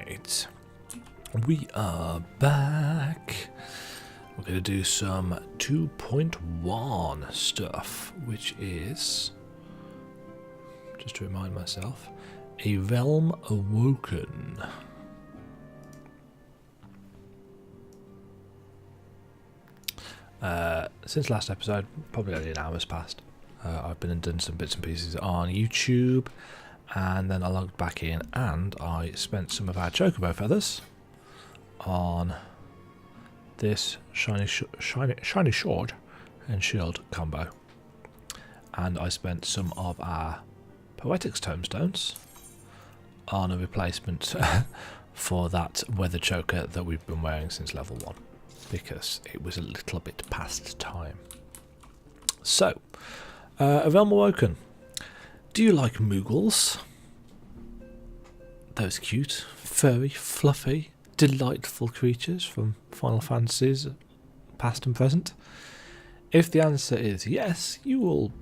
Right, we are back. We're going to do some 2.1 stuff, which is, just to remind myself, a realm awoken. Since last episode, probably only an hour's passed. I've been and done some bits and pieces on YouTube, and then I logged back in and I spent some of our chocobo feathers on this shiny sword and shield combo, and I spent some of our poetics tomestones on a replacement for that weather choker that we've been wearing since level 1, because it was a little bit past time. So, a realm awoken. Do you like Moogles? Those cute, furry, fluffy, delightful creatures from Final Fantasies, past and present? If the answer is yes, you will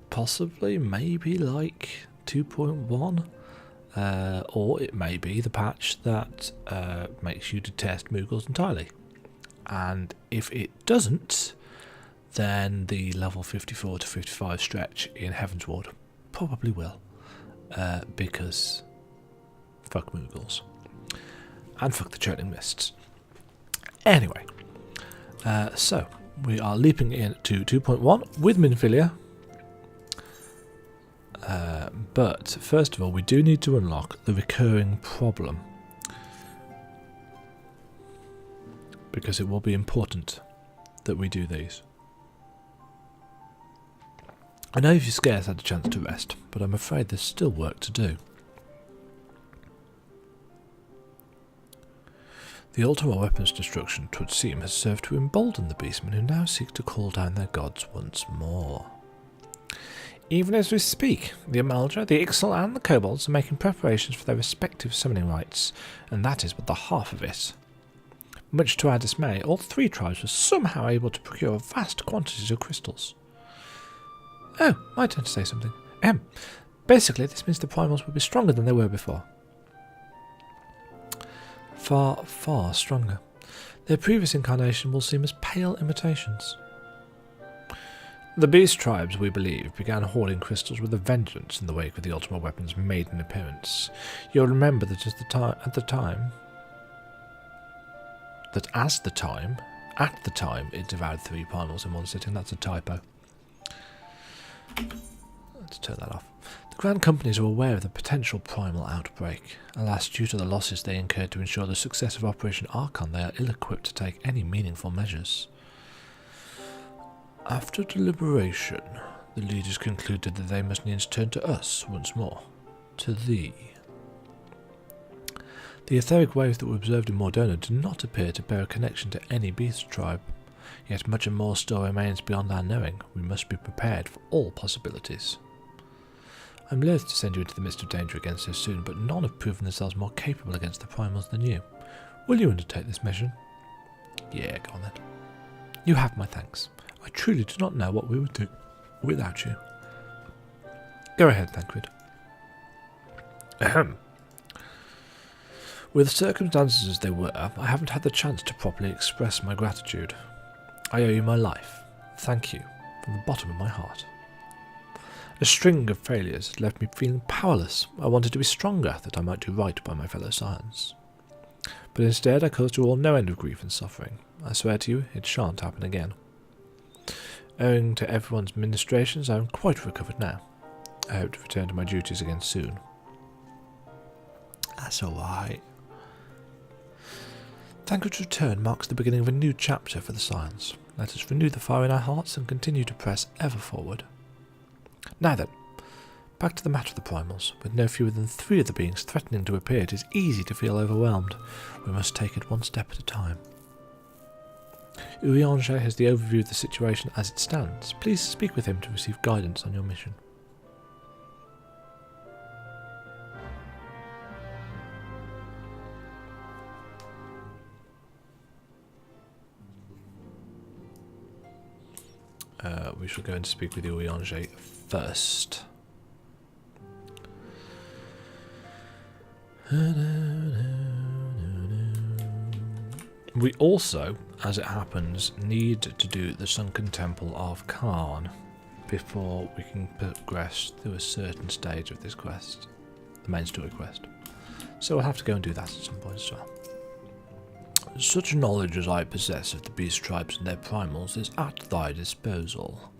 possibly, maybe like 2.1, or it may be the patch that makes you detest Moogles entirely. And if it doesn't, then the level 54 to 55 stretch in Heavensward probably will, because fuck Moogles. And fuck the churning mists. Anyway, so we are leaping into 2.1 with Minfilia. But first of all, we do need to unlock the recurring problem, because it will be important that we do these. I know you've scarce had a chance to rest, but I'm afraid there's still work to do. The ultimate weapons destruction, 'twould seem, has served to embolden the beastmen who now seek to call down their gods once more. Even as we speak, the Amalja, the Ixal and the Kobolds are making preparations for their respective summoning rites, and that is but the half of it. Much to our dismay, all three tribes were somehow able to procure vast quantities of crystals. Oh, my turn to say something. Basically, this means the primals will be stronger than they were before. Far, far stronger. Their previous incarnation will seem as pale imitations. The beast tribes, we believe, began hoarding crystals with a vengeance in the wake of the ultimate weapon's maiden appearance. You'll remember that at the time, it devoured 3 primals in one sitting. That's a typo. Let's turn that off. The Grand Companies are aware of the potential primal outbreak. Alas, due to the losses they incurred to ensure the success of Operation Archon, they are ill-equipped to take any meaningful measures. After deliberation, the leaders concluded that they must needs turn to us once more. To thee. The etheric waves that were observed in Mordona do not appear to bear a connection to any beast tribe. Yet much and more still remains beyond our knowing. We must be prepared for all possibilities. I'm loath to send you into the midst of danger again so soon, but none have proven themselves more capable against the primals than you. Will you undertake this mission? Yeah, go on then. You have my thanks. I truly do not know what we would do without you. Go ahead, Thancred. Ahem. With circumstances as they were, I haven't had the chance to properly express my gratitude. I owe you my life. Thank you, from the bottom of my heart. A string of failures had left me feeling powerless. I wanted to be stronger, that I might do right by my fellow Scions. But instead I caused you all no end of grief and suffering. I swear to you, it shan't happen again. Owing to everyone's ministrations, I am quite recovered now. I hope to return to my duties again soon. That's alright. Thancred's return marks the beginning of a new chapter for the Scions. Let us renew the fire in our hearts and continue to press ever forward. Now then, back to the matter of the primals. With no fewer than 3 of the beings threatening to appear, it is easy to feel overwhelmed. We must take it one step at a time. Urianger has the overview of the situation as it stands. Please speak with him to receive guidance on your mission. We shall go and speak with Urianger first. We also, as it happens, need to do the Sunken Temple of Khan before we can progress through a certain stage of this quest, the main story quest. So we'll have to go and do that at some point as well. Such knowledge as I possess of the beast tribes and their primals is at thy disposal.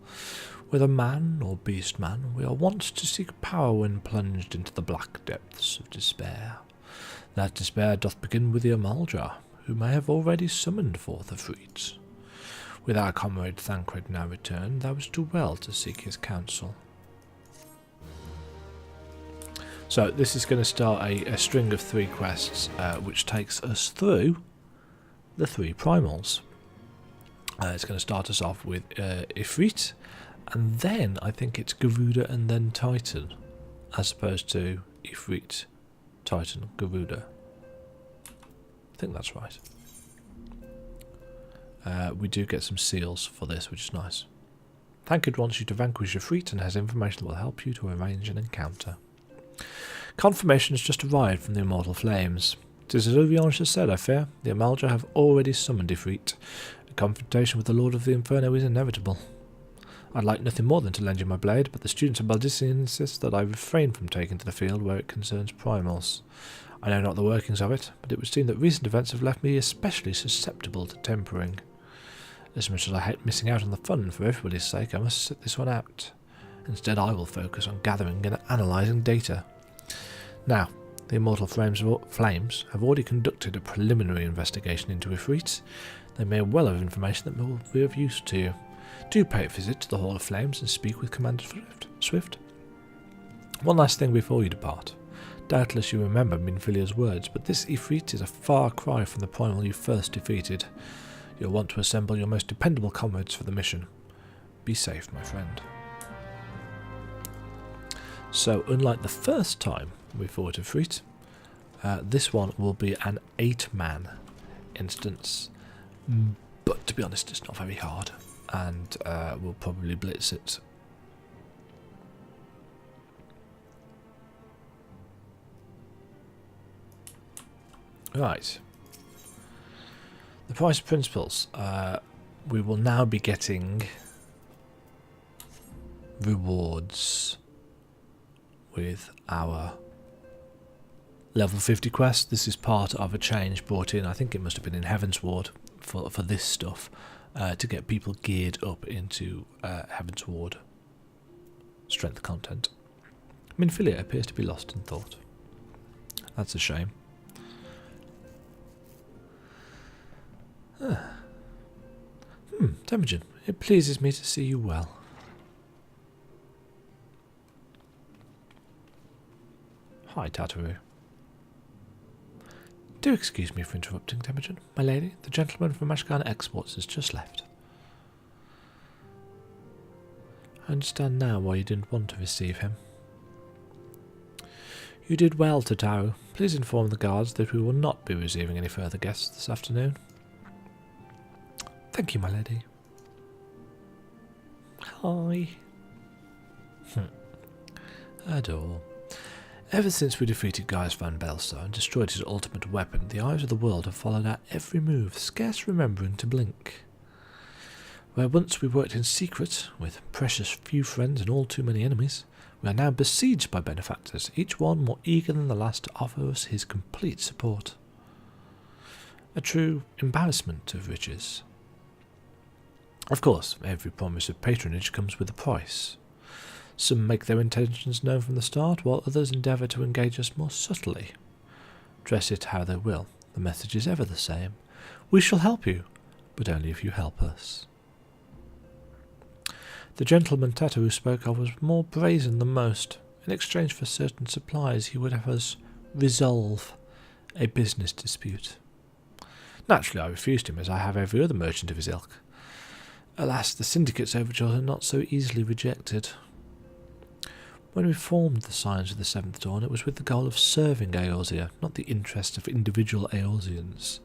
Whether man or beast man, we are wont to seek power when plunged into the black depths of despair. That despair doth begin with the Amalj'aa, whom I have already summoned forth Ifrit. With our comrade Thancred now returned, thou wouldst do well to seek his counsel. So this is going to start a string of 3 quests, which takes us through the 3 primals. It's going to start us off with Ifrit, and then I think it's Garuda and then Titan, as opposed to Ifrit, Titan, Garuda. I think that's right. We do get some seals for this, which is nice. Thancred wants you to vanquish Ifrit and has information that will help you to arrange an encounter. Confirmation has just arrived from the Immortal Flames. 'Tis as Uriansh has said, I fear. The Amalj'aa have already summoned Ifrit. A confrontation with the Lord of the Inferno is inevitable. I'd like nothing more than to lend you my blade, but the students of Baldician insist that I refrain from taking to the field where it concerns primals. I know not the workings of it, but it would seem that recent events have left me especially susceptible to tempering. As much as I hate missing out on the fun for everybody's sake, I must sit this one out. Instead, I will focus on gathering and analysing data. Now, the Immortal Flames have already conducted a preliminary investigation into Ifrit. They may well have information that will be of use to you. Do pay a visit to the Hall of Flames and speak with Commander Swift. One last thing before you depart. Doubtless you remember Minfilia's words, but this Ifrit is a far cry from the primal you first defeated. You'll want to assemble your most dependable comrades for the mission. Be safe, my friend. So, unlike the first time we fought Ifrit, this one will be an 8-man instance. But to be honest, it's not very hard, and we'll probably blitz it. Right. The price of principles. We will now be getting rewards with our level 50 quest. This is part of a change brought in, I think it must have been in Heavensward for this stuff, to get people geared up into Heavensward strength content. Minfilia appears to be lost in thought. That's a shame. Demajen, it pleases me to see you well. Hi, Tataru. Do excuse me for interrupting, Demajen. My lady, the gentleman from Ashkan Exports has just left. I understand now why you didn't want to receive him. You did well, Tataru. Please inform the guards that we will not be receiving any further guests this afternoon. Thank you, my lady. Hi. Adore. Ever since we defeated Gaius van Belstar and destroyed his ultimate weapon, the eyes of the world have followed our every move, scarce remembering to blink. Where once we worked in secret, with precious few friends and all too many enemies, we are now besieged by benefactors, each one more eager than the last to offer us his complete support. A true embarrassment of riches. Of course, every promise of patronage comes with a price. Some make their intentions known from the start, while others endeavour to engage us more subtly. Dress it how they will, the message is ever the same. We shall help you, but only if you help us. The gentleman Tataru spoke of was more brazen than most. In exchange for certain supplies, he would have us resolve a business dispute. Naturally, I refused him, as I have every other merchant of his ilk. Alas, the syndicate's overtures are not so easily rejected. When we formed the Scions of the Seventh Dawn, it was with the goal of serving Eorzea, not the interests of individual Eorzeans.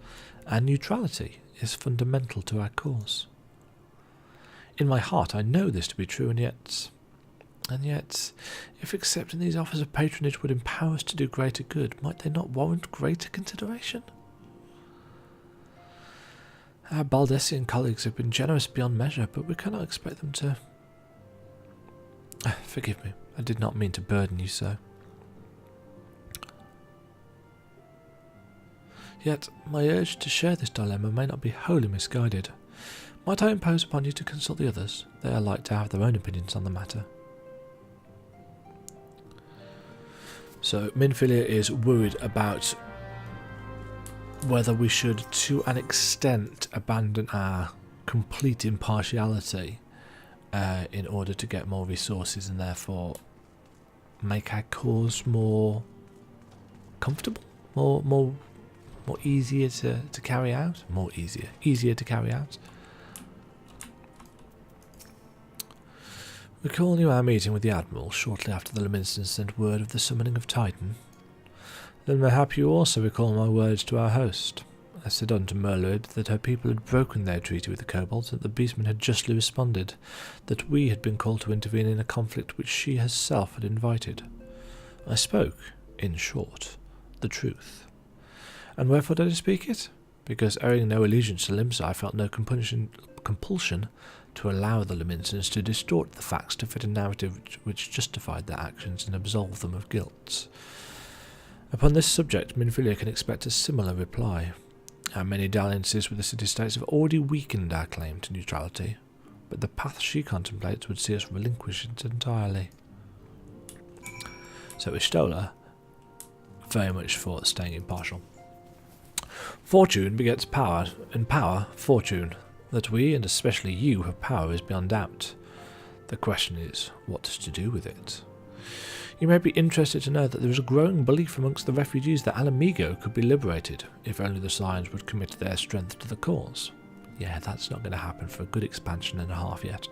Our neutrality is fundamental to our cause. In my heart, I know this to be true, and yet, if accepting these offers of patronage would empower us to do greater good, might they not warrant greater consideration? Our Baldessian colleagues have been generous beyond measure, but we cannot expect them to... Forgive me, I did not mean to burden you so. Yet, my urge to share this dilemma may not be wholly misguided. Might I impose upon you to consult the others? They are like to have their own opinions on the matter. So, Minfilia is worried about whether we should, to an extent, abandon our complete impartiality in order to get more resources and therefore make our cause more comfortable, more easier to carry out, easier to carry out. Recall you our meeting with the Admiral shortly after the Laminsons sent word of the summoning of Titan. Then mayhap you also recall my words to our host. I said unto Merlid that her people had broken their treaty with the kobolds, that the beastmen had justly responded, that we had been called to intervene in a conflict which she herself had invited. I spoke, in short, the truth. And wherefore did I speak it? Because owing no allegiance to Limsa, I felt no compulsion to allow the Laminsons to distort the facts to fit a narrative which justified their actions and absolved them of guilt. Upon this subject, Minfilia can expect a similar reply. Our many dalliances with the city-states have already weakened our claim to neutrality, but the path she contemplates would see us relinquish it entirely. So Ishtola, very much for staying impartial. Fortune begets power, and power, fortune. That we, and especially you, have power is beyond doubt. The question is, what to do with it? You may be interested to know that there is a growing belief amongst the refugees that Alamigo could be liberated, if only the Scions would commit their strength to the cause. Yeah, that's not going to happen for a good expansion and a half yet.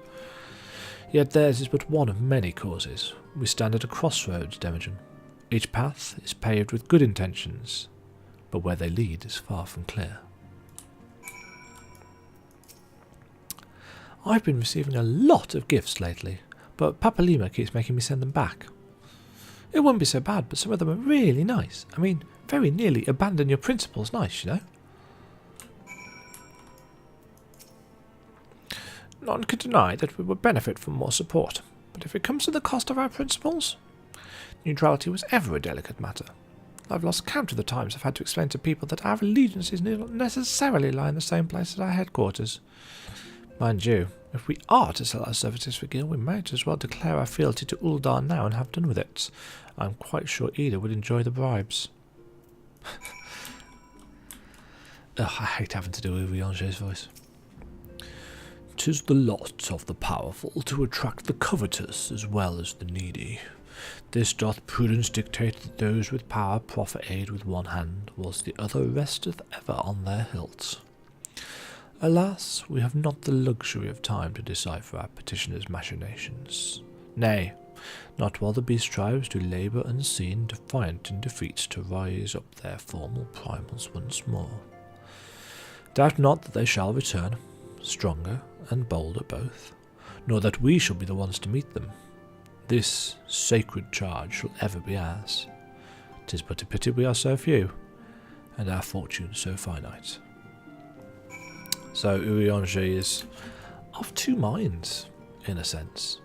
Yet theirs is but one of many causes. We stand at a crossroads, Demajen. Each path is paved with good intentions, but where they lead is far from clear. I've been receiving a lot of gifts lately, but Papalima keeps making me send them back. It wouldn't be so bad, but some of them are really nice. I mean, very nearly abandon your principles nice, you know? None could deny that we would benefit from more support, but if it comes to the cost of our principles, neutrality was ever a delicate matter. I've lost count of the times I've had to explain to people that our allegiances need not necessarily lie in the same place as our headquarters. Mind you, if we are to sell our services for Gil, we might as well declare our fealty to Uldar now and have done with it. I'm quite sure Ida would enjoy the bribes. Ugh, I hate having to do with Riange's voice. 'Tis the lot of the powerful to attract the covetous as well as the needy. This doth prudence dictate that those with power proffer aid with one hand, whilst the other resteth ever on their hilt. Alas, we have not the luxury of time to decipher our petitioner's machinations. Nay, not while the beast tribes do labour unseen, defiant in defeats, to rise up their formal primals once more. Doubt not that they shall return, stronger and bolder both, nor that we shall be the ones to meet them. This sacred charge shall ever be ours. 'Tis but a pity we are so few, and our fortune so finite. So Urianger is of two minds, in a sense.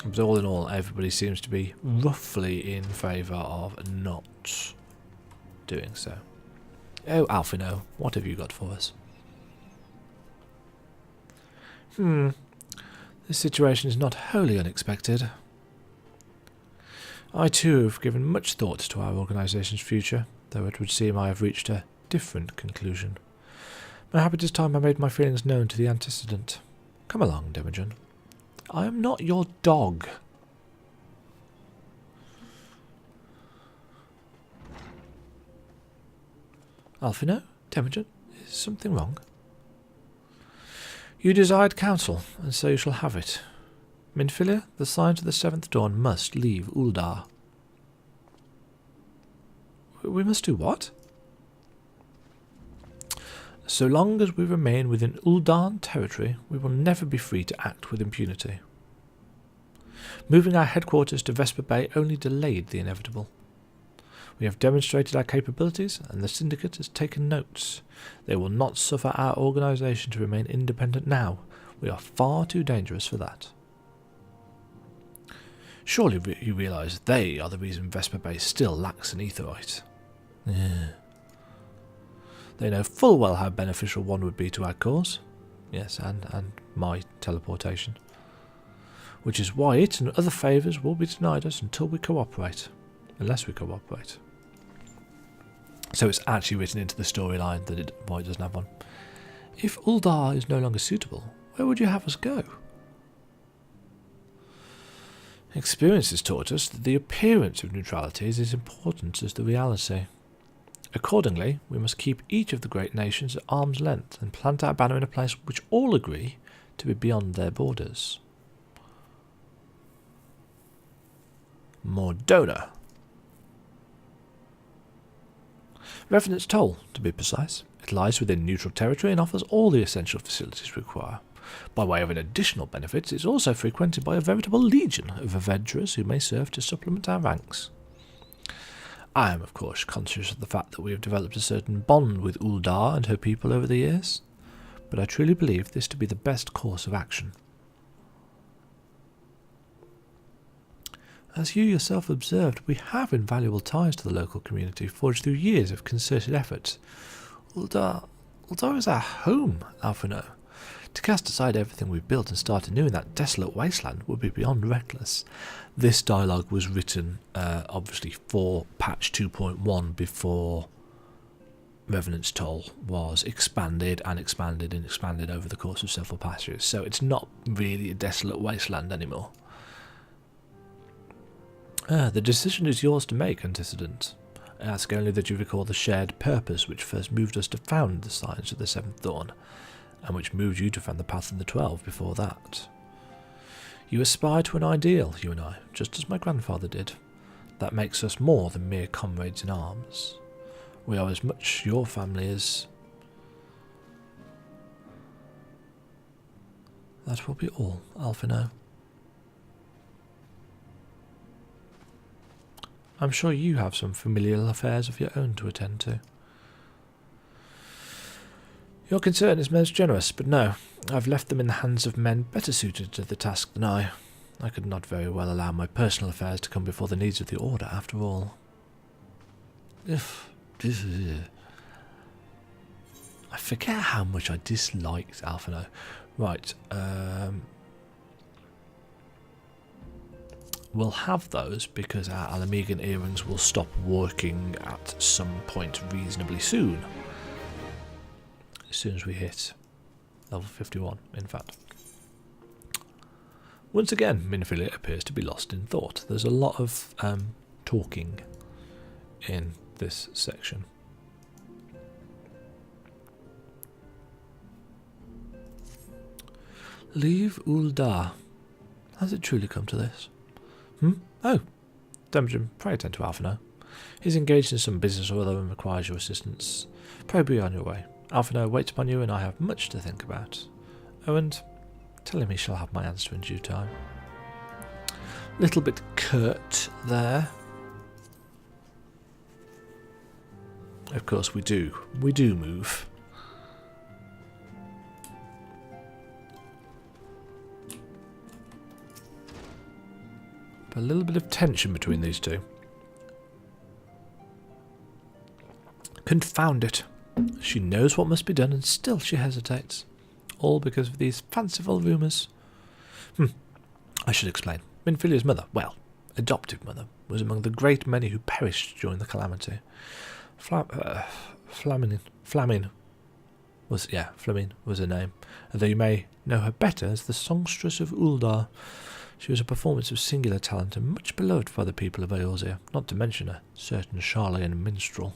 But all in all, everybody seems to be roughly in favour of not doing so. Oh, Alphino, what have you got for us? This situation is not wholly unexpected. I too have given much thought to our organisation's future, though it would seem I have reached a different conclusion. Mayhap it is time I made my feelings known to the antecedent. Come along, Demajen. I am not your dog. Alphino? Demajen? Is something wrong? You desired counsel, and so you shall have it. Minfilia, the Scions of the Seventh Dawn must leave Uldar. We must do what? So long as we remain within Uldan territory, we will never be free to act with impunity. Moving our headquarters to Vesper Bay only delayed the inevitable. We have demonstrated our capabilities, and the Syndicate has taken notes. They will not suffer our organisation to remain independent now. We are far too dangerous for that. Surely you realise they are the reason Vesper Base still lacks an aetherite. Yeah. They know full well how beneficial one would be to our cause. Yes, and my teleportation. Which is why it and other favours will be denied us until we cooperate. Unless we cooperate. So it's actually written into the storyline that why it doesn't have one. If Uldar is no longer suitable, where would you have us go? Experience has taught us that the appearance of neutrality is as important as the reality. Accordingly, we must keep each of the great nations at arm's length and plant our banner in a place which all agree to be beyond their borders. Mordona. Revenant's Toll, to be precise. It lies within neutral territory and offers all the essential facilities we require. By way of an additional benefit, it is also frequented by a veritable legion of adventurers who may serve to supplement our ranks. I am, of course, conscious of the fact that we have developed a certain bond with Uldar and her people over the years, but I truly believe this to be the best course of action. As you yourself observed, we have invaluable ties to the local community forged through years of concerted efforts. Uldar is our home, Alphino. To cast aside everything we've built and start anew in that desolate wasteland would be beyond reckless. This dialogue was written, obviously, for patch 2.1 before Revenant's Toll was expanded and expanded and expanded over the course of several patches, so it's not really a desolate wasteland anymore. The decision is yours to make, Antecedent. I ask only that you recall the shared purpose which first moved us to found the Science of the Seventh Dawn, and which moved you to found the Path of the 12 before that. You aspire to an ideal, you and I, just as my grandfather did. That makes us more than mere comrades in arms. We are as much your family as... That will be all, Alphino. I'm sure you have some familial affairs of your own to attend to. Your concern is most generous, but no, I've left them in the hands of men better suited to the task than I. I could not very well allow my personal affairs to come before the needs of the Order, after all. I forget how much I disliked Alphino. Right, we'll have those because our Alamegan earrings will stop working at some point reasonably soon. As soon as we hit level 51, in fact. Once again, Minfilia appears to be lost in thought. There's a lot of talking in this section. Leave Uldar. Has it truly come to this? Oh, Demajen, pray attend to Alphino. He's engaged in some business or other and requires your assistance. Pray be on your way. Alphino waits upon you and I have much to think about. Oh, and tell him he shall have my answer in due time. Little bit curt there. Of course we do move. But a little bit of tension between these two. Confound it. She knows what must be done and still she hesitates. All because of these fanciful rumours. I should explain. Minfilia's mother, well, adoptive mother, was among the great many who perished during the calamity. Flamin was her name, and though you may know her better as the songstress of Uldar, she was a performance of singular talent and much beloved by the people of Eorzea, not to mention a certain Charlayan minstrel.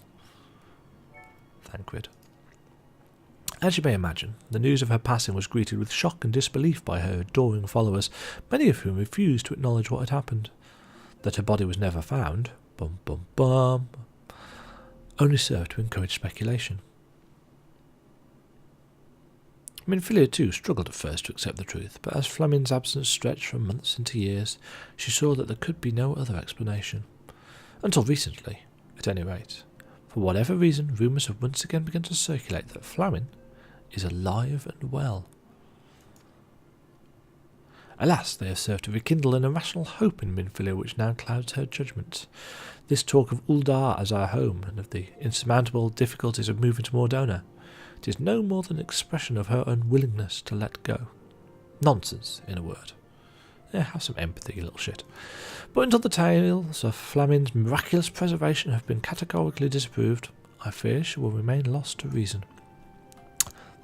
Thancred. As you may imagine, the news of her passing was greeted with shock and disbelief by her adoring followers, many of whom refused to acknowledge what had happened. That her body was never found, only served to encourage speculation. Minfilia too struggled at first to accept the truth, but as Flamin's absence stretched from months into years, she saw that there could be no other explanation. Until recently, At any rate, for whatever reason, rumours have once again begun to circulate that Flamin is alive and well. Alas, they have served to rekindle an irrational hope in Minfilia which now clouds her judgment. This talk of Uldar as our home, and of the insurmountable difficulties of moving to Mordona, it is no more than an expression of her unwillingness to let go. Nonsense, in a word. Yeah, have some empathy, you little shit. But until the tales of Flamin's miraculous preservation have been categorically disapproved, I fear she will remain lost to reason.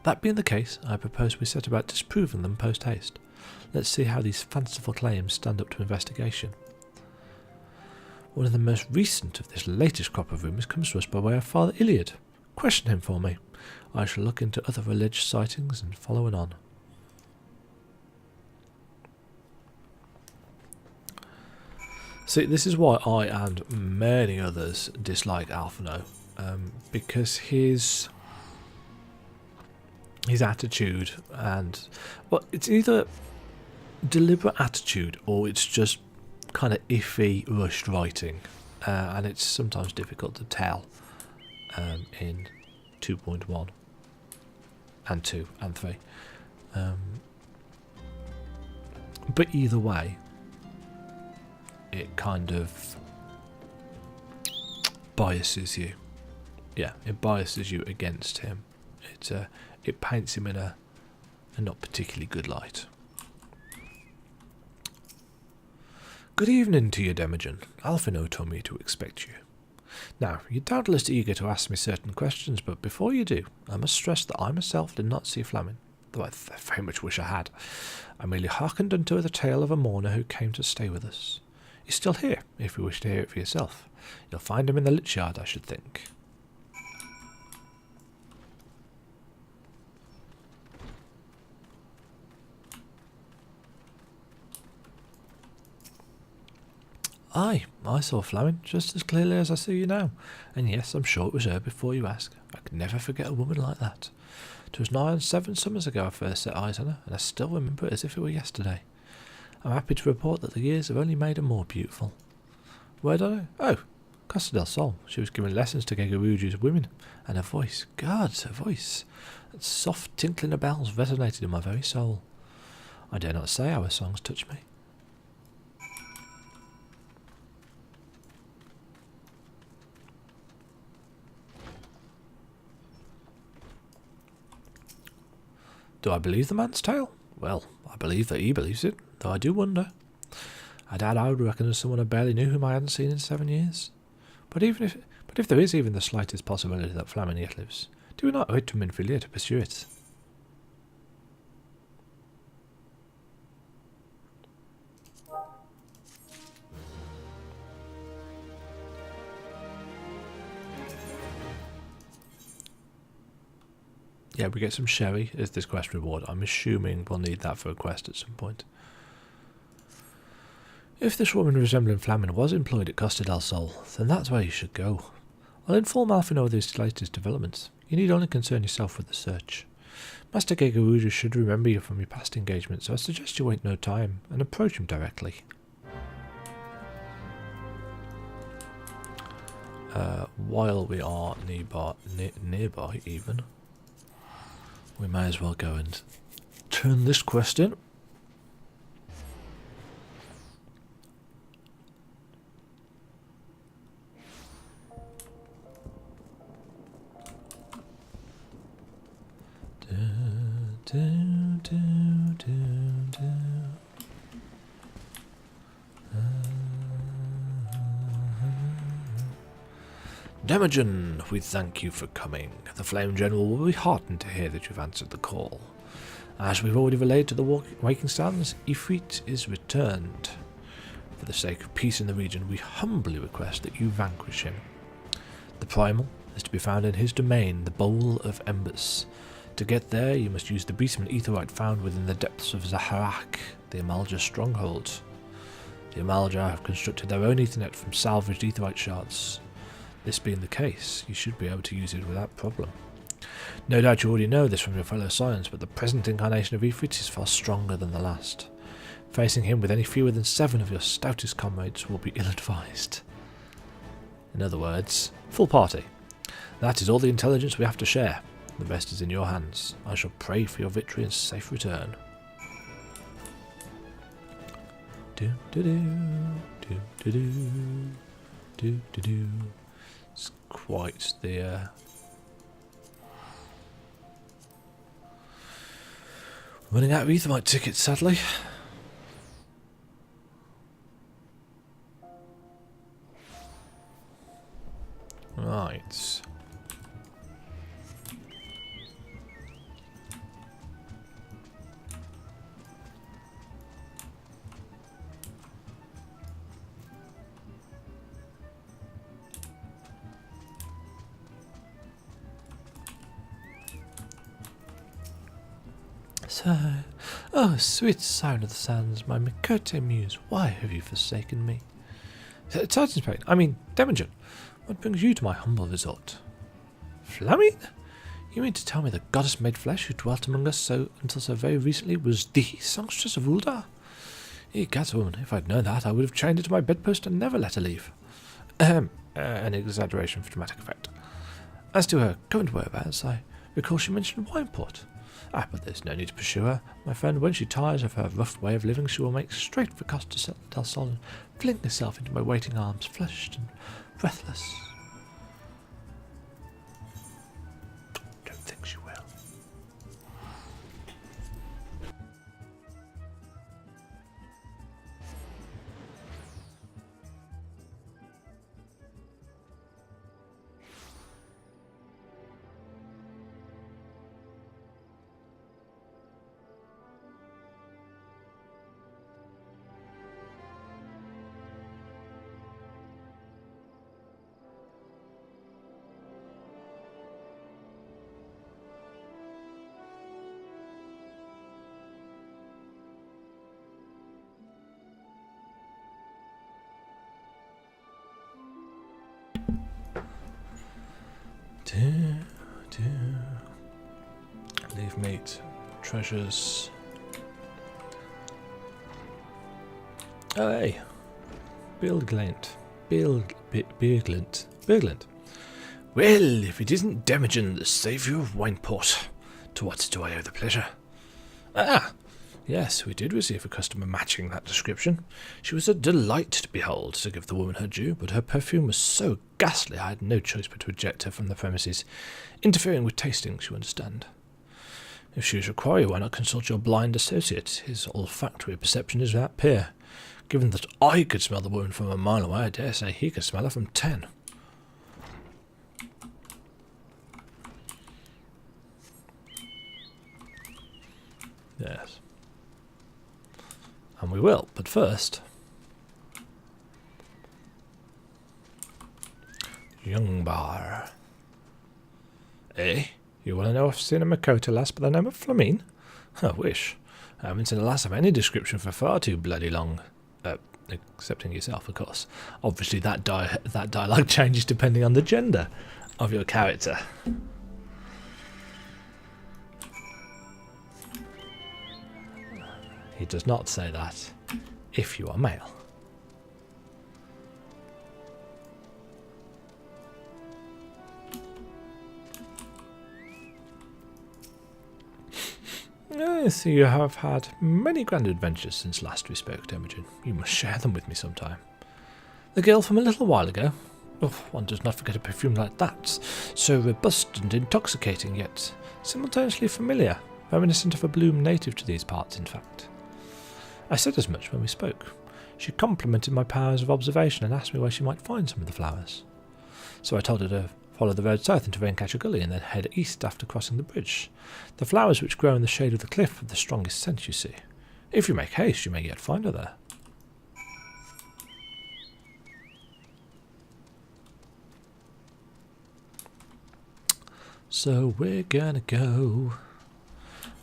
That being the case, I propose we set about disproving them post-haste. Let's see how these fanciful claims stand up to investigation. One of the most recent of this latest crop of rumours comes to us by way of Father Iliad. Question him for me. I shall look into other alleged sightings and follow it on. See, this is why I and many others dislike Alphino, because his attitude and, well, it's either deliberate attitude or it's just kind of iffy, rushed writing, and it's sometimes difficult to tell in 2.1 and 2 and 3. But either way, it kind of biases you. Yeah, it biases you against him. It paints him in a not particularly good light. Good evening to you, Demajen. Alphino told me to expect you. Now, you're doubtless eager to ask me certain questions, but before you do, I must stress that I myself did not see Flamin, though I very much wish I had. I merely hearkened unto the tale of a mourner who came to stay with us. He's still here, if you wish to hear it for yourself. You'll find him in the lich yard, I should think. Aye, I saw Flamin just as clearly as I see you now, and yes, I'm sure it was her before you ask. I could never forget a woman like that. 'Twas nigh on 7 summers ago I first set eyes on her, and I still remember it as if it were yesterday. I'm happy to report that the years have only made her more beautiful. Where did I? Oh, Costa del Sol. She was giving lessons to Gegaruju's women, and her voice, God, her voice, that soft tinkling of bells resonated in my very soul. I dare not say how her songs touched me. Do I believe the man's tale? Well, I believe that he believes it, though I do wonder. I doubt I would reckon as someone who barely knew whom I hadn't seen in 7 years. But if there is even the slightest possibility that Flamin yet lives, do we not owe it to Minfilia to pursue it? Yeah, we get some sherry as this quest reward. I'm assuming we'll need that for a quest at some point. If this woman resembling Flamin was employed at Costa del Sol, then that's where you should go. I'll inform Alphino of these latest developments. You need only concern yourself with the search. Master Gegaruju should remember you from your past engagement, so I suggest you wait no time and approach him directly. While we are nearby even, we may as well go and turn this quest in. Demajen, we thank you for coming. The Flame General will be heartened to hear that you've answered the call. As we've already relayed to the Waking Stands, Ifrit is returned. For the sake of peace in the region, we humbly request that you vanquish him. The Primal is to be found in his domain, the Bowl of Embers. To get there, you must use the Beastman Aetheryte found within the depths of Zaharak, the Amalja stronghold. The Amalja have constructed their own Aethernet from salvaged Aetheryte shards. This being the case, you should be able to use it without problem. No doubt you already know this from your fellow Scions, but the present incarnation of Ifrit is far stronger than the last. Facing him with any fewer than 7 of your stoutest comrades will be ill-advised. In other words, full party. That is all the intelligence we have to share. The rest is in your hands. I shall pray for your victory and safe return. Do do do do do do do do do. It's quite the running out of Ethermite tickets, sadly. Right. So, oh, sweet sound of the sands, my Mikote muse, why have you forsaken me? Titan's Pain, I mean, Demajen, what brings you to my humble resort? Flamine? You mean to tell me the goddess made flesh who dwelt among us until so very recently was the songstress of Uldar? Egad, woman, if I'd known that, I would have chained her to my bedpost and never let her leave. An exaggeration for dramatic effect. As to her current whereabouts, I recall she mentioned Wineport. But there's no need to pursue her. My friend, when she tires of her rough way of living, she will make straight for Costa del Sol and fling herself into my waiting arms, flushed and breathless. Don't think she will. Leave meat, treasures. Oh, hey, Bilglint. Well, if it isn't Demajen, the saviour of Wineport, to what do I owe the pleasure? Ah, yes, we did receive a customer matching that description. She was a delight to behold, to give the woman her due, but her perfume was so ghastly I had no choice but to eject her from the premises, interfering with tastings, you understand. If she is your quarry, why not consult your blind associate? His olfactory perception is without peer. Given that I could smell the woman from a mile away, I dare say he could smell her from 10. Yes. And we will, but first... Young bar. Eh? You want to know if I've seen a Makota lass by the name of Flamine? I wish. I haven't seen a lass of any description for far too bloody long. Excepting yourself, of course. Obviously that dialogue changes depending on the gender of your character. He does not say that if you are male. I see you have had many grand adventures since last we spoke, Demajen. You must share them with me sometime. The girl from a little while ago? Oh, one does not forget a perfume like that. So robust and intoxicating, yet simultaneously familiar. Reminiscent of a bloom native to these parts, in fact. I said as much when we spoke. She complimented my powers of observation and asked me where she might find some of the flowers. So I told her to follow the road south into Raincatcher Gully and then head east after crossing the bridge. The flowers which grow in the shade of the cliff have the strongest scent, you see. If you make haste, you may yet find her there. So we're gonna go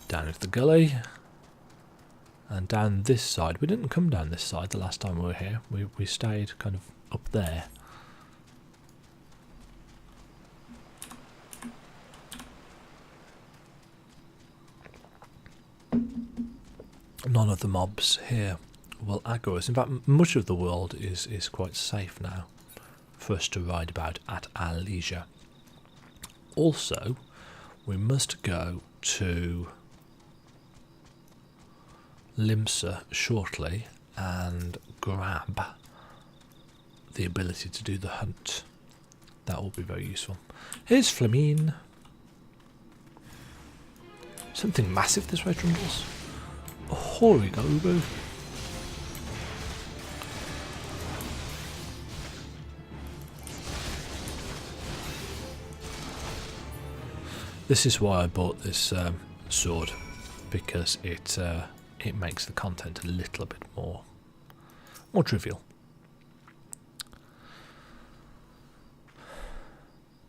down into the gully and down this side. We didn't come down this side the last time we were here. We stayed kind of up there. None of the mobs here will aggro us. In fact, much of the world is quite safe now for us to ride about at our leisure. Also, we must go to Limsa shortly and grab the ability to do the hunt. That will be very useful. Here's Flamine. Something massive this way, Trundles. A hoary Gobu. This is why I bought this sword, because it makes the content a little bit more trivial.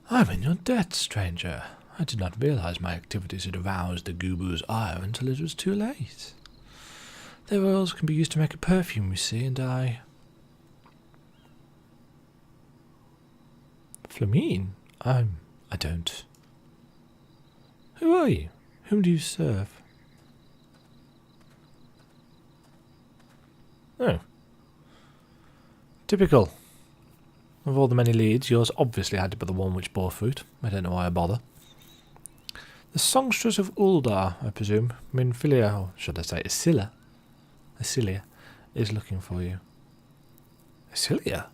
I'm in your debt, stranger. I did not realize my activities had aroused the Gubu's ire until it was too late. Their oils can be used to make a perfume, you see, and I... Flamine? I don't... Who are you? Whom do you serve? Oh. Typical. Of all the many leads, yours obviously had to be the one which bore fruit. I don't know why I bother. The songstress of Uldar, I presume, Minfilia, or should I say Isilia, is looking for you. Isilia?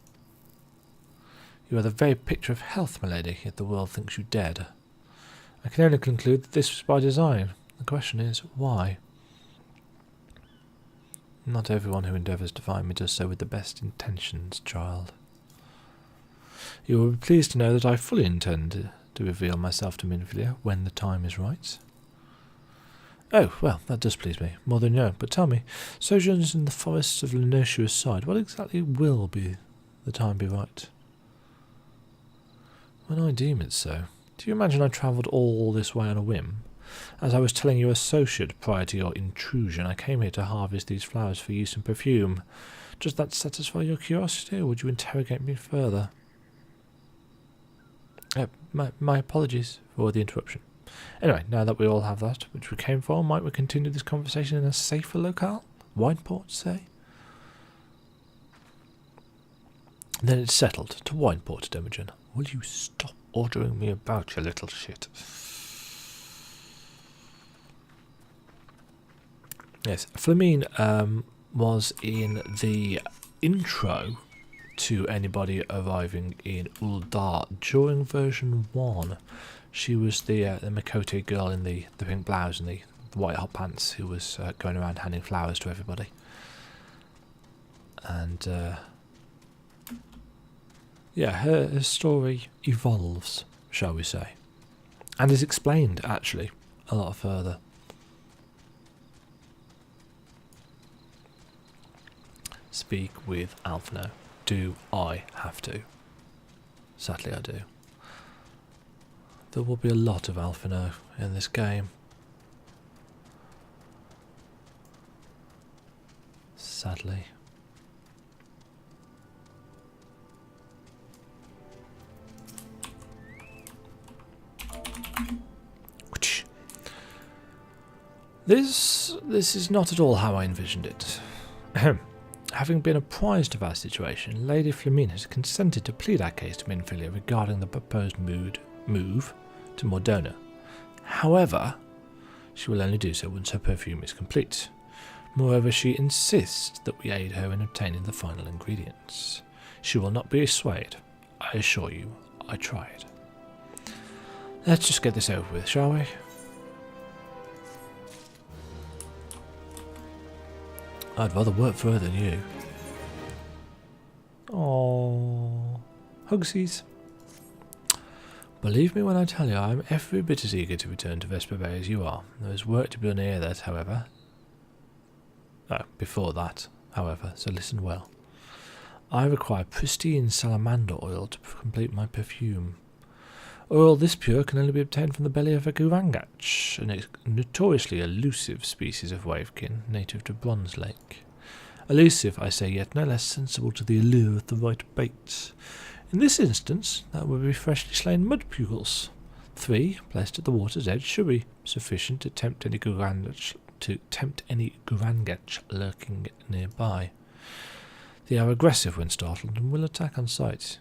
You are the very picture of health, my lady, yet the world thinks you dead. I can only conclude that this was by design. The question is, why? Not everyone who endeavours to find me does so with the best intentions, child. You will be pleased to know that I fully intend to reveal myself to Minfilia when the time is right. Oh, well, that does please me, more than you know. But tell me, sojourns in the forests of Lenoshu aside, what exactly will be the time be right? When I deem it so. Do you imagine I travelled all this way on a whim? As I was telling your associate prior to your intrusion, I came here to harvest these flowers for use in perfume. Does that satisfy your curiosity, or would you interrogate me further? My apologies for the interruption. Anyway, now that we all have that which we came for, might we continue this conversation in a safer locale? Wineport, say? Then it's settled. To Wineport, Demajen. Will you stop ordering me about, you little shit? Yes, Flamine was in the intro to anybody arriving in Uldar during version 1. She was the Mikote girl in the pink blouse and the white hot pants who was going around handing flowers to everybody. And yeah, her story evolves, shall we say, and is explained actually a lot further. Speak with Alphino. Do I have to? Sadly I do. There will be a lot of Alphino in this game. Sadly. This is not at all how I envisioned it. Having been apprised of our situation, Lady Flamine has consented to plead our case to Minfilia regarding the proposed move to Mordona. However, she will only do so once her perfume is complete. Moreover, she insists that we aid her in obtaining the final ingredients. She will not be swayed. I assure you, I tried. Let's just get this over with, shall we? I'd rather work for her than you. Aww. Hugsies. Believe me when I tell you, I'm every bit as eager to return to Vesper Bay as you are. There is work to be done here that, however. Before that, however, so listen well. I require pristine salamander oil to complete my perfume. Oil this pure can only be obtained from the belly of a Gurangach, a notoriously elusive species of wavekin native to Bronze Lake. Elusive, I say, yet no less sensible to the allure of the right bait. In this instance, that would be freshly slain mud pugils. 3, placed at the water's edge, should be sufficient to tempt any Gurangach lurking nearby. They are aggressive when startled and will attack on sight.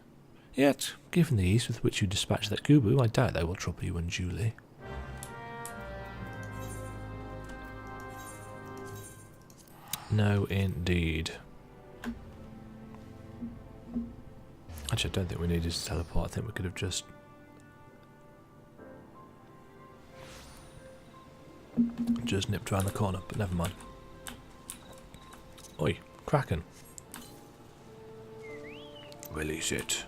Yet, given the ease with which you dispatch that Gubu, I doubt they will trouble you unduly. No, indeed. Actually, I don't think we needed to teleport. I think we could have just... nipped around the corner, but never mind. Oi, Kraken. Release it.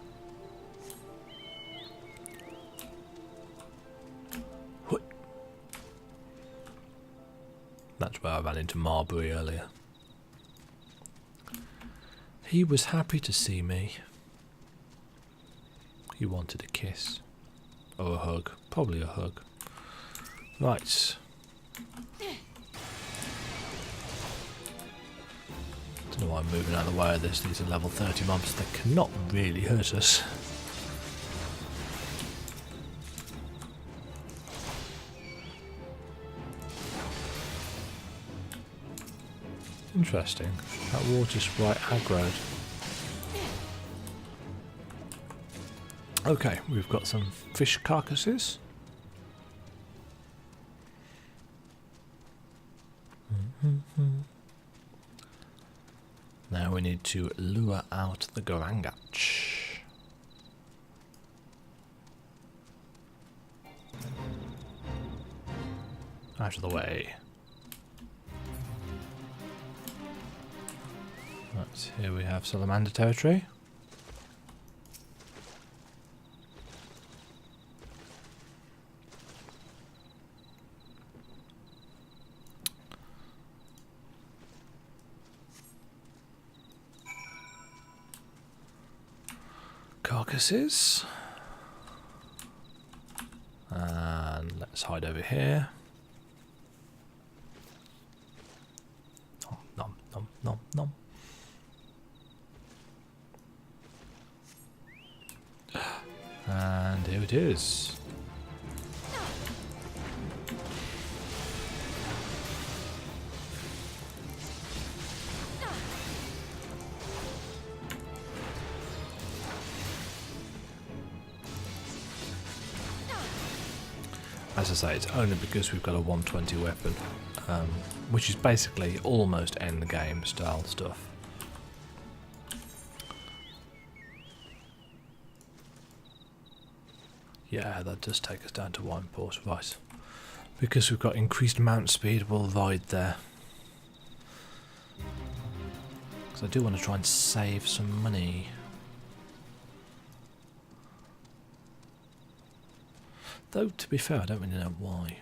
Hui. That's where I ran into Marbury earlier. He was happy to see me. He wanted a kiss. Or a hug. Probably a hug. Right. Don't know why I'm moving out of the way of this. These are level 30 mobs. They cannot really hurt us. Interesting. That water sprite aggroed. Okay, we've got some fish carcasses. Now we need to lure out the Gorangach. Out of the way. Right, here we have Salamander territory. Carcasses. And let's hide over here. Oh, nom, nom, nom, nom. And here it is. As I say, it's only because we've got a 120 weapon, which is basically almost end game style stuff. Yeah, that does take us down to one port. Right. Because we've got increased mount speed, we'll avoid there. Because I do want to try and save some money. Though, to be fair, I don't really know why.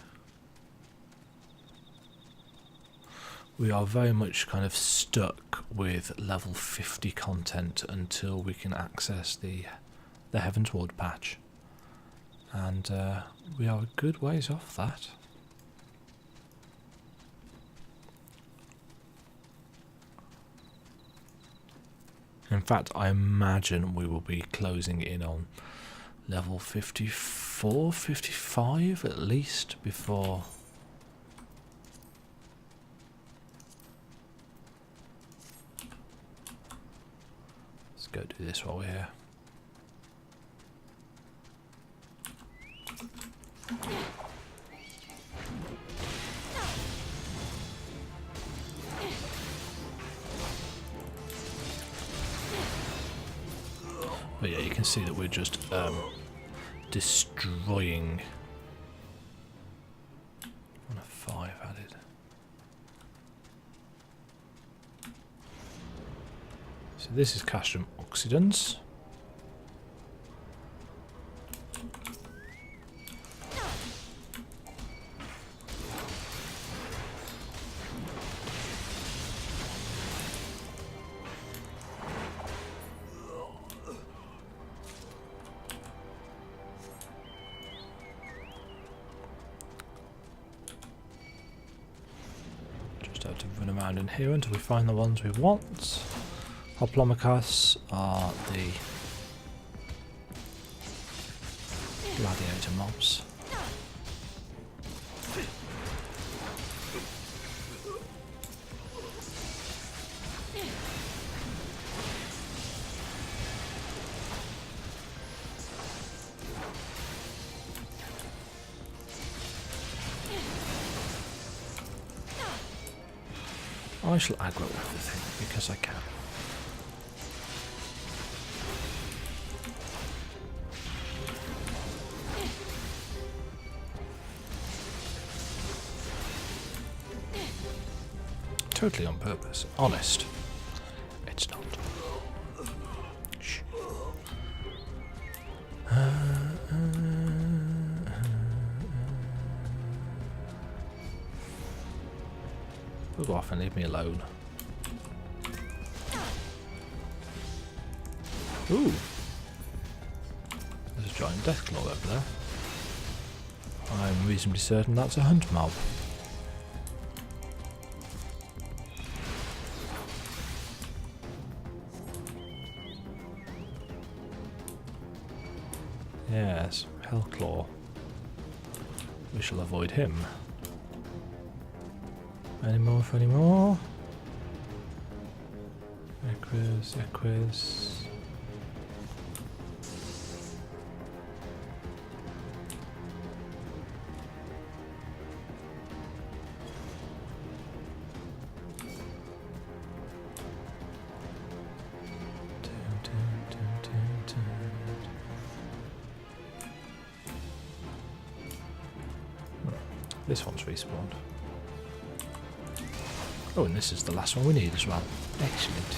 We are very much kind of stuck with level 50 content until we can access the Heavensward patch. And we are a good ways off that. In fact, I imagine we will be closing in on level 54, 55 at least before... Let's go do this while we're here. But yeah, you can see that we're just destroying. 1 of 5 added. So this is Castrum Oxidans. To run around in here until we find the ones we want. Hoplomachus are the gladiator mobs. I shall aggro everything because I can. Totally on purpose. Honest. It's not. Shh. Go off and leave me alone. Ooh. There's a giant deathclaw over there. I'm reasonably certain that's a hunt mob. Yes, Hellclaw. We shall avoid him. Any more for any more? Equiz, Equiz. This one's respawned. Oh, and this is the last one we need as well. Excellent.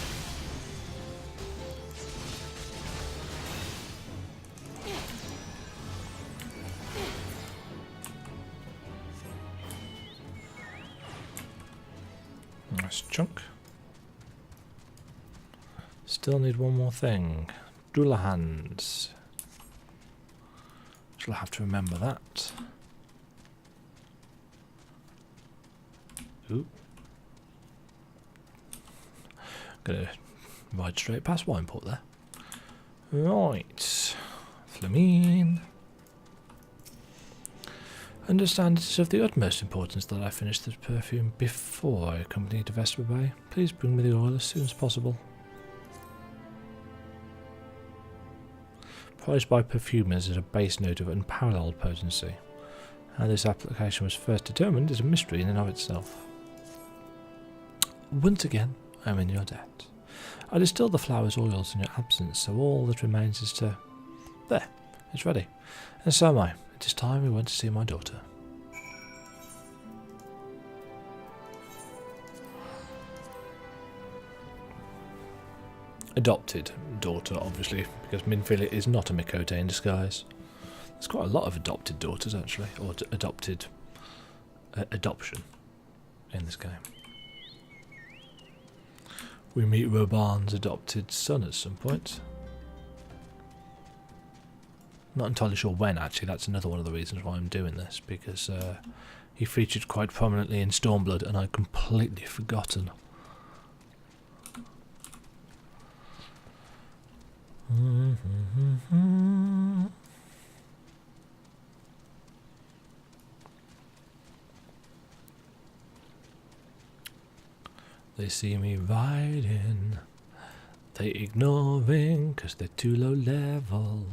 Nice chunk. Still need one more thing. Dullahands. Shall have to remember that. Ooh. Gonna ride straight past Wineport there. Right. Flamine. Understand it is of the utmost importance that I finish this perfume before I accompany you to Vesper Bay. Please bring me the oil as soon as possible. Prized by perfumers is a base note of unparalleled potency. How this application was first determined is a mystery in and of itself. Once again, I am in your debt. I distilled the flower's oils in your absence, so all that remains is to... There, it's ready. And so am I. It is time we went to see my daughter. Adopted daughter, obviously, because Minfield is not a Mikote in disguise. There's quite a lot of adopted daughters, actually, or adopted... adoption in this game. We meet Roban's adopted son at some point. Not entirely sure when, actually. That's another one of the reasons why I'm doing this, because he featured quite prominently in Stormblood and I'd completely forgotten. They see me riding, they ignoring cause they're too low level.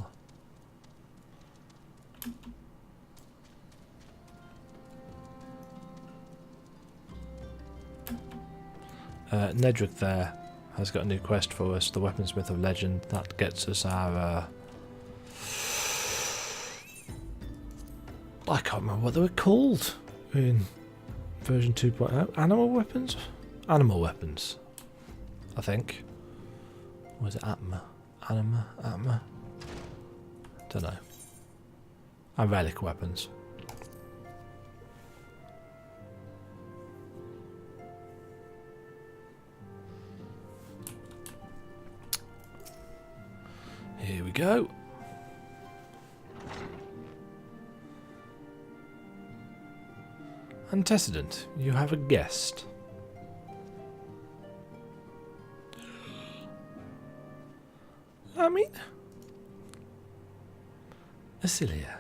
Nedrick there has got a new quest for us, the Weaponsmith of Legend. That gets us our... I can't remember what they were called in version 2.0. Animal weapons? Animal weapons, I think. Or is it Atma? Anima? Atma? Don't know. And relic weapons. Here we go. Antecedent, you have a guest. I mean, Asilia.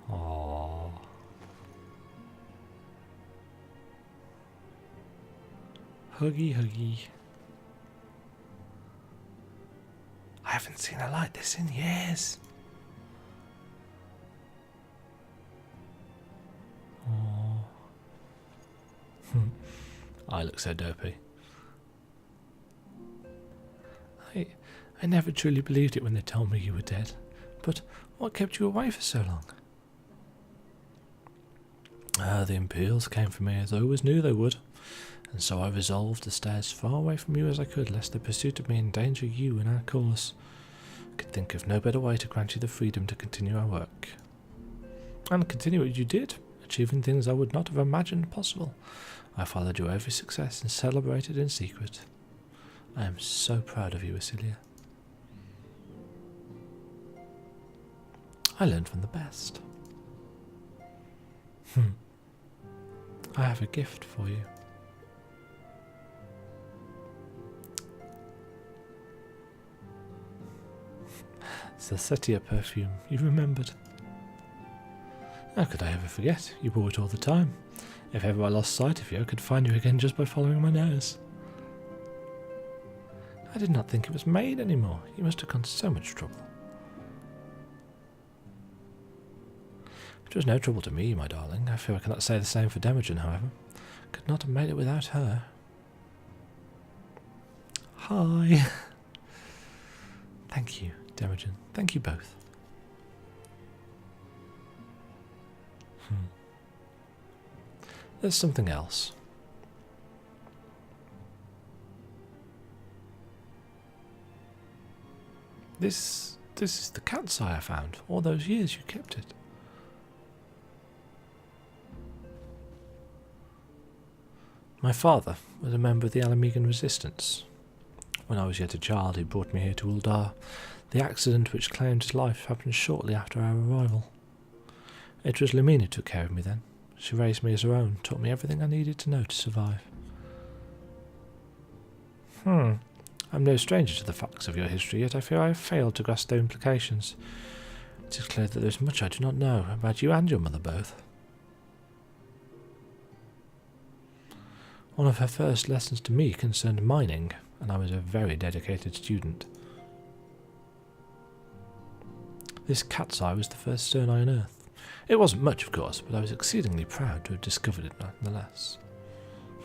Aww. Huggy, huggy. I haven't seen her like this in years. Oh. I look so dopey. I never truly believed it when they told me you were dead. But what kept you away for so long? The Imperials came for me as I always knew they would, and so I resolved to stay as far away from you as I could, lest the pursuit of me endanger you and our cause. I could think of no better way to grant you the freedom to continue our work. And continue what you did, achieving things I would not have imagined possible. I followed your every success and celebrated in secret. I am so proud of you, Isilia. I learned from the best. I have a gift for you. It's the Setia perfume you remembered. How could I ever forget? You wore it all the time. If ever I lost sight of you, I could find you again just by following my nose. I did not think it was made anymore. You must have gone to so much trouble. It was no trouble to me, my darling. I fear I cannot say the same for Demajen, however. Could not have made it without her. Hi. Thank you, Demajen. Thank you both. There's something else. This is the cat's eye I found. All those years you kept it. My father was a member of the Alamegan resistance. When I was yet a child, he brought me here to Uldar. The accident which claimed his life happened shortly after our arrival. It was Lamina who took care of me then. She raised me as her own, taught me everything I needed to know to survive. I'm no stranger to the facts of your history, yet I fear I have failed to grasp their implications. It is clear that there is much I do not know about you and your mother both. One of her first lessons to me concerned mining, and I was a very dedicated student. This cat's eye was the first stone I unearthed. It wasn't much, of course, but I was exceedingly proud to have discovered it nonetheless.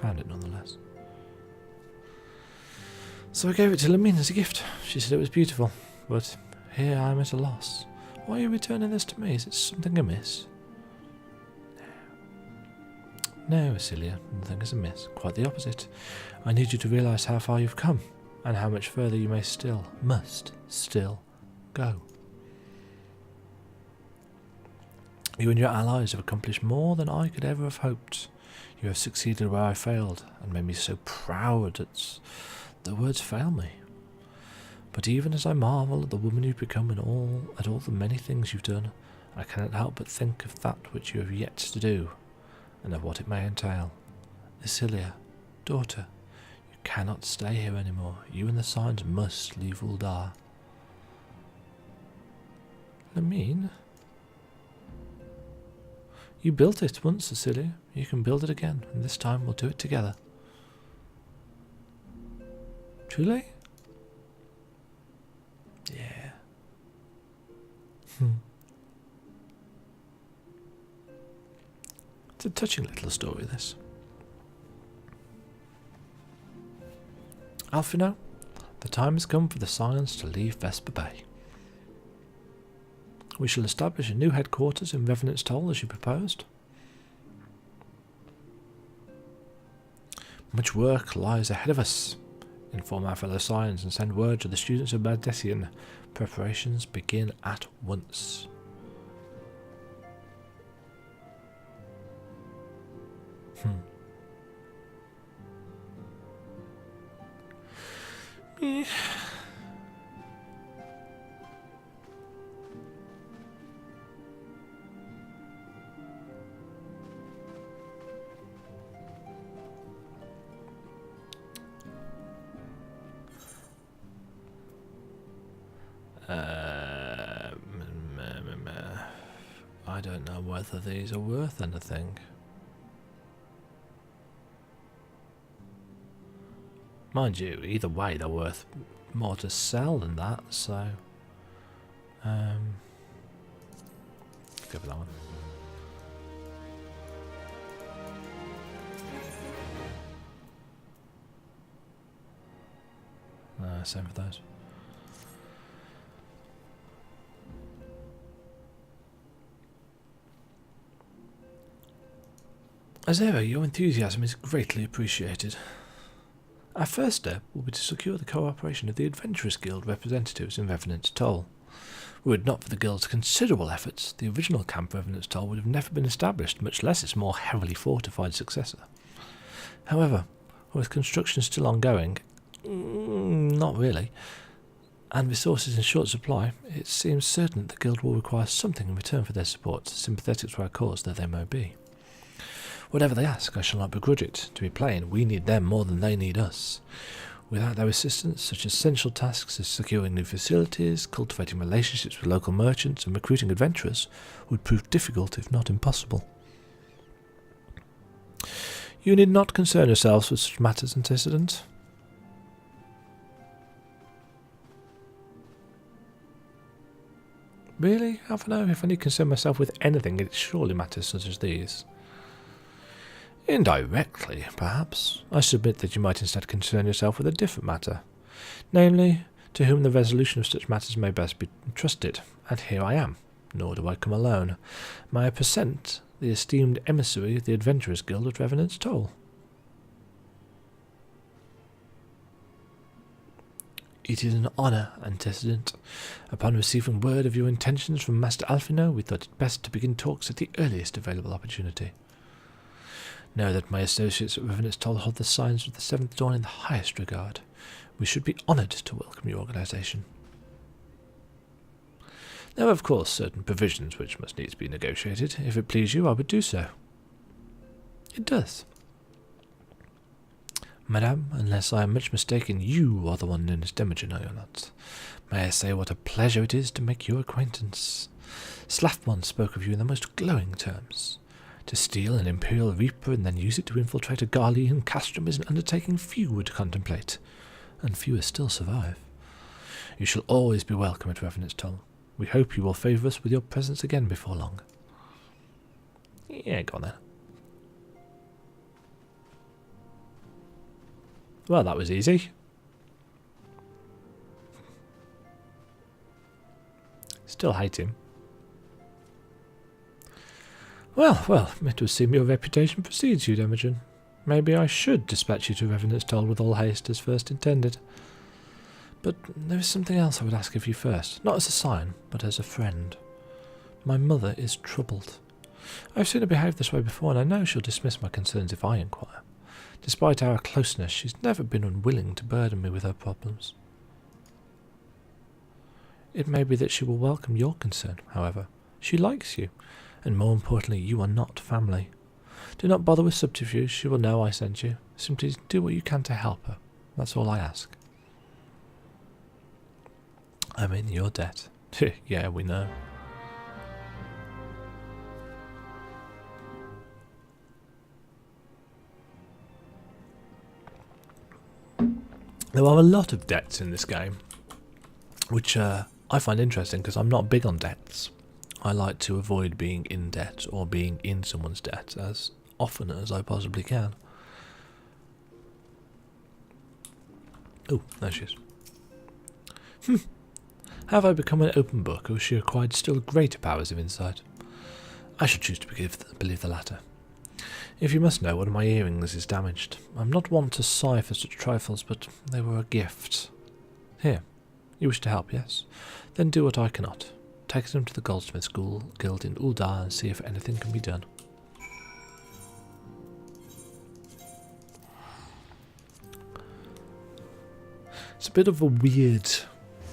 Found it nonetheless. So I gave it to Lamine as a gift. She said it was beautiful, but here I am at a loss. Why are you returning this to me? Is it something amiss? No, Isilia, nothing is amiss. Quite the opposite. I need you to realise how far you've come, and how much further you must still go. You and your allies have accomplished more than I could ever have hoped. You have succeeded where I failed, and made me so proud that the words fail me. But even as I marvel at the woman you've become and at all the many things you've done, I cannot help but think of that which you have yet to do, and of what it may entail. Isilia, daughter, you cannot stay here anymore. You and the Signs must leave Uldar. Lamine? You built it once, Cecilia. You can build it again, and this time we'll do it together. Truly? Yeah. It's a touching little story, this. Alfino, the time has come for the Scions to leave Vesper Bay. We shall establish a new headquarters in Revenant's Toll as you proposed. Much work lies ahead of us. Inform our fellow Scions and send word to the students of Bardessian. Preparations begin at once. I don't know whether these are worth anything. Mind you, either way they're worth more to sell than that, so go for that one. Same for those. As ever, your enthusiasm is greatly appreciated. Our first step will be to secure the cooperation of the Adventurers Guild representatives in Revenant's Toll. Were it not for the Guild's considerable efforts, the original Camp Revenant's Toll would have never been established, much less its more heavily fortified successor. However, with construction still ongoing, not really, and resources in short supply, it seems certain that the Guild will require something in return for their support, sympathetic to our cause though they may be. Whatever they ask, I shall not begrudge it. To be plain, we need them more than they need us. Without their assistance, such essential tasks as securing new facilities, cultivating relationships with local merchants, and recruiting adventurers would prove difficult, if not impossible. You need not concern yourselves with such matters, antecedent. Really? I don't know. If I need to concern myself with anything, it's surely matters such as these. Indirectly, perhaps. I submit that you might instead concern yourself with a different matter, namely, to whom the resolution of such matters may best be entrusted. And here I am, nor do I come alone. May I present the esteemed emissary of the Adventurers Guild at Revenant's Toll? It is an honour, antecedent. Upon receiving word of your intentions from Master Alphino, we thought it best to begin talks at the earliest available opportunity. Know that my associates at Revenant's Toll hold the signs of the Seventh Dawn in the highest regard. We should be honoured to welcome your organisation. There are, of course, certain provisions which must needs be negotiated. If it please you, I would do so. It does. Madame, unless I am much mistaken, you are the one known as Demajen, are you not? May I say what a pleasure it is to make your acquaintance? Slafmon spoke of you in the most glowing terms. To steal an Imperial Reaper and then use it to infiltrate a Garlean castrum is an undertaking few would contemplate, and fewer still survive. You shall always be welcome at Revenant's Toll. We hope you will favour us with your presence again before long. Yeah, go on then. Well, that was easy. Still hate him. Well, it would seem your reputation precedes you, Demajen. Maybe I should dispatch you to Revenant's Toll with all haste as first intended. But there is something else I would ask of you first, not as a sign, but as a friend. My mother is troubled. I have seen her behave this way before, and I know she'll dismiss my concerns if I inquire. Despite our closeness, she's never been unwilling to burden me with her problems. It may be that she will welcome your concern, however. She likes you, and more importantly, you are not family. Do not bother with subterfuge, she will know I sent you. Simply do what you can to help her. That's all I ask. I'm in your debt. Yeah, we know. There are a lot of debts in this game, which I find interesting because I'm not big on debts. I like to avoid being in debt or being in someone's debt as often as I possibly can. Oh, there she is. Have I become an open book, or has she acquired still greater powers of insight? I should choose to believe the latter. If you must know, one of my earrings is damaged. I'm not one to sigh for such trifles, but they were a gift. Here, you wish to help, yes? Then do what I cannot. Take them to the Goldsmith Guild in Uldar and see if anything can be done. It's a bit of a weird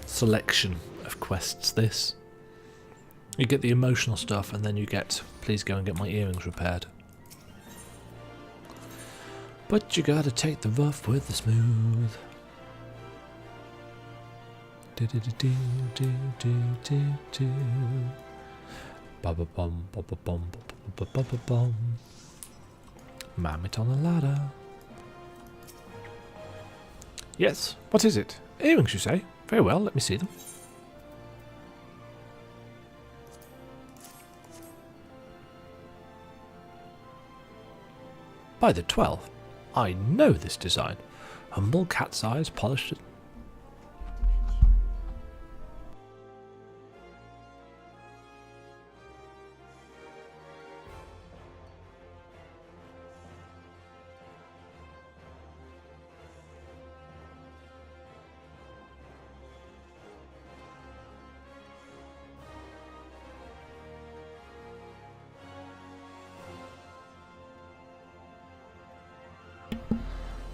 selection of quests, this. You get the emotional stuff, and then you get, please go and get my earrings repaired. But you gotta take the rough with the smooth. Mammoth on the ladder. Yes, what is it? Earrings, you say? Very well, let me see them. By the 12th, I know this design. Humble cat's eyes, polished.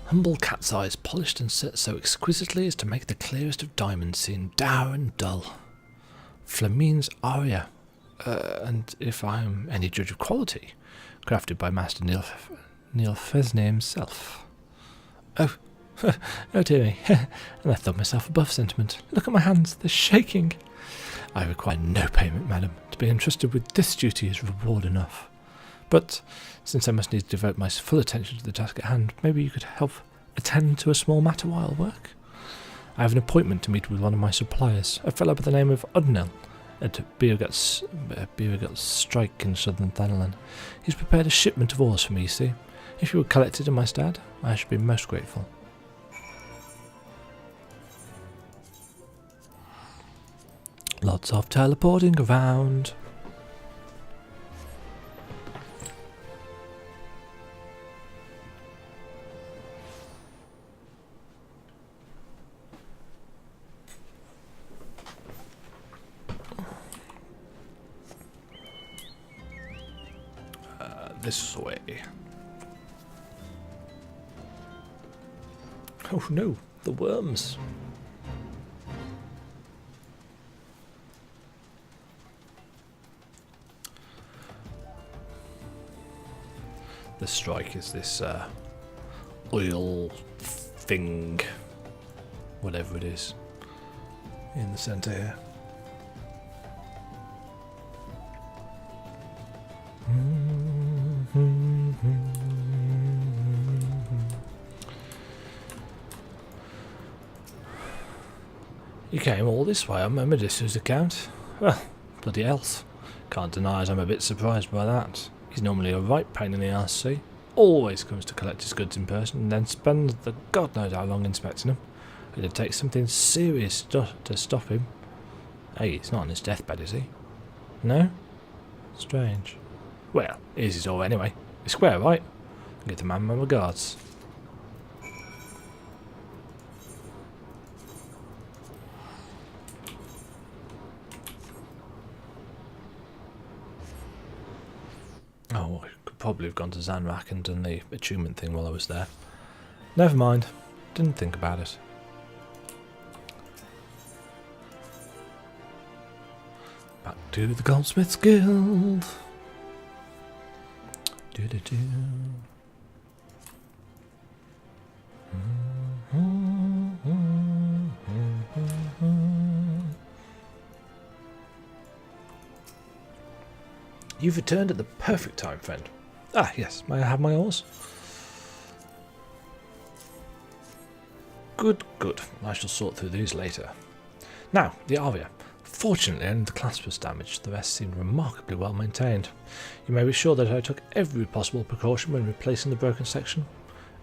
Humble cat's eyes, polished and set so exquisitely as to make the clearest of diamonds seem dour and dull. Flamine's aria, and if I am any judge of quality, crafted by Master Neil Fesney himself. Oh, oh dear me, and I thought myself above sentiment. Look at my hands, they're shaking. I require no payment, madam. To be entrusted with this duty is reward enough. But, since I must needs devote my full attention to the task at hand, maybe you could help attend to a small matter while at work? I have an appointment to meet with one of my suppliers, a fellow by the name of Udnell, at Beergut's Strike in southern Thanalan. He's prepared a shipment of ores for me, you see. If you would collect it in my stead, I should be most grateful. Lots of teleporting around. This way. Oh no, the worms. The strike is this oil thing, whatever it is, in the centre here. You came all this way on Medisu's account? Well, bloody else. Can't deny as I'm a bit surprised by that. He's normally a right pain in the arse, see? Always comes to collect his goods in person and then spends the God knows how long inspecting them. It'd take something serious to stop him. Hey, he's not on his deathbed, is he? No? Strange. Well, here's his all anyway. It's square, right? Give the man my regards. Oh, I could probably have gone to Zanrak and done the attunement thing while I was there. Never mind. Didn't think about it. Back to the Goldsmiths Guild. Do-do-do. You've returned at the perfect time, friend. Ah, yes. May I have my oars? Good, good. I shall sort through these later. Now, the Aria. Fortunately, only the clasp was damaged. The rest seemed remarkably well maintained. You may be sure that I took every possible precaution when replacing the broken section.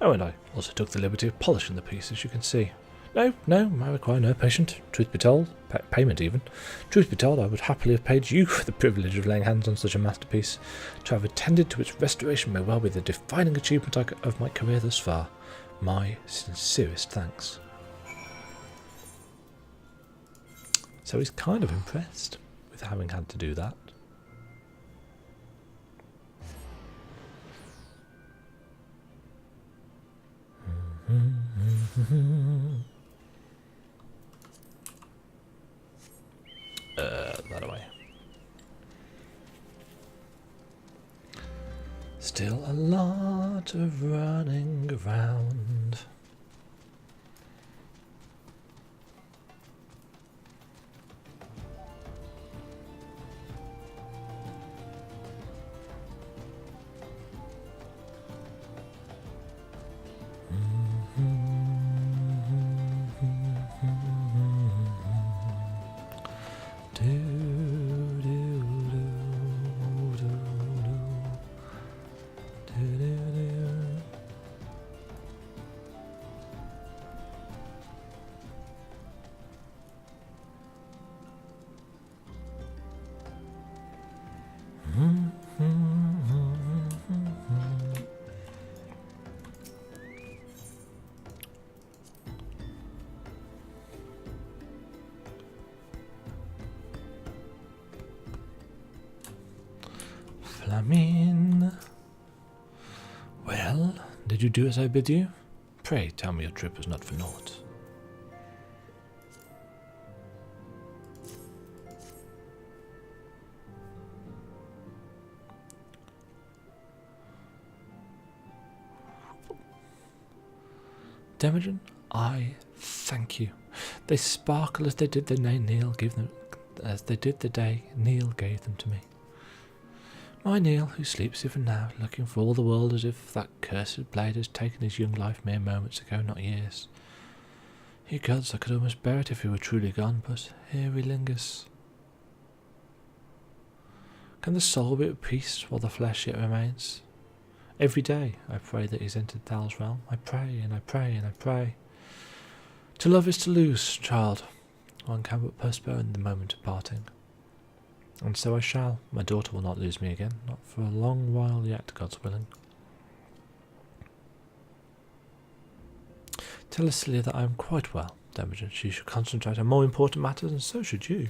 Oh, and I also took the liberty of polishing the piece, as you can see. No, I require no payment. Truth be told, payment even. Truth be told, I would happily have paid you for the privilege of laying hands on such a masterpiece. To have attended to its restoration may well be the defining achievement of my career thus far. My sincerest thanks. So he's kind of impressed with having had to do that. That away. Still a lot of running around. I mean... Well, did you do as I bid you? Pray tell me your trip was not for naught. Demajen, I thank you. They sparkle as they did the day Neil gave them, Neil gave them to me. My Neil, who sleeps even now, looking for all the world as if that cursed blade has taken his young life mere moments ago, not years. Ye gods, I could almost bear it if he were truly gone, but here he lingers. Can the soul be at peace while the flesh yet remains? Every day I pray that he's entered Thal's realm. I pray and I pray and I pray. To love is to lose, child. One can but postpone the moment of parting. And so I shall. My daughter will not lose me again, not for a long while yet, God's willing. Tell Celia that I am quite well, Demajen. She should concentrate on more important matters, and so should you.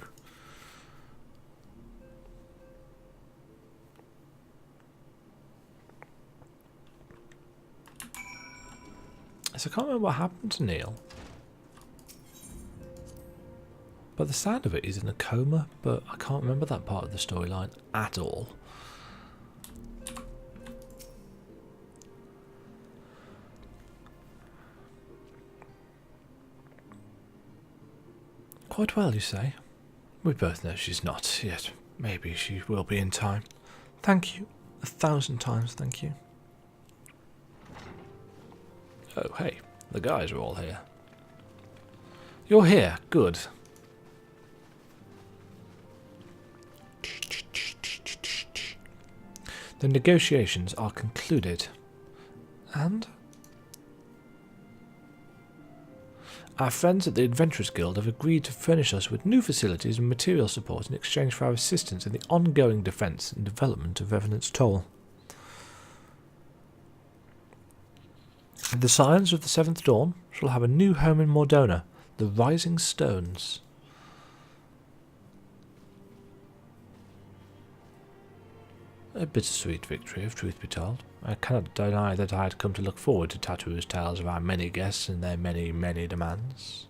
So I can't remember what happened to Neil. But the sound of it, he's in a coma, but I can't remember that part of the storyline at all. Quite well, you say? We both know she's not, yet maybe she will be in time. Thank you. 1,000 times thank you. Oh, hey, the guys are all here. You're here, good. The negotiations are concluded. And? Our friends at the Adventurers Guild have agreed to furnish us with new facilities and material support in exchange for our assistance in the ongoing defence and development of Revenant's Toll. The Scions of the Seventh Dawn shall have a new home in Mordona, the Rising Stones. A bittersweet victory, if truth be told. I cannot deny that I had come to look forward to Tattoo's tales of our many guests and their many, many demands.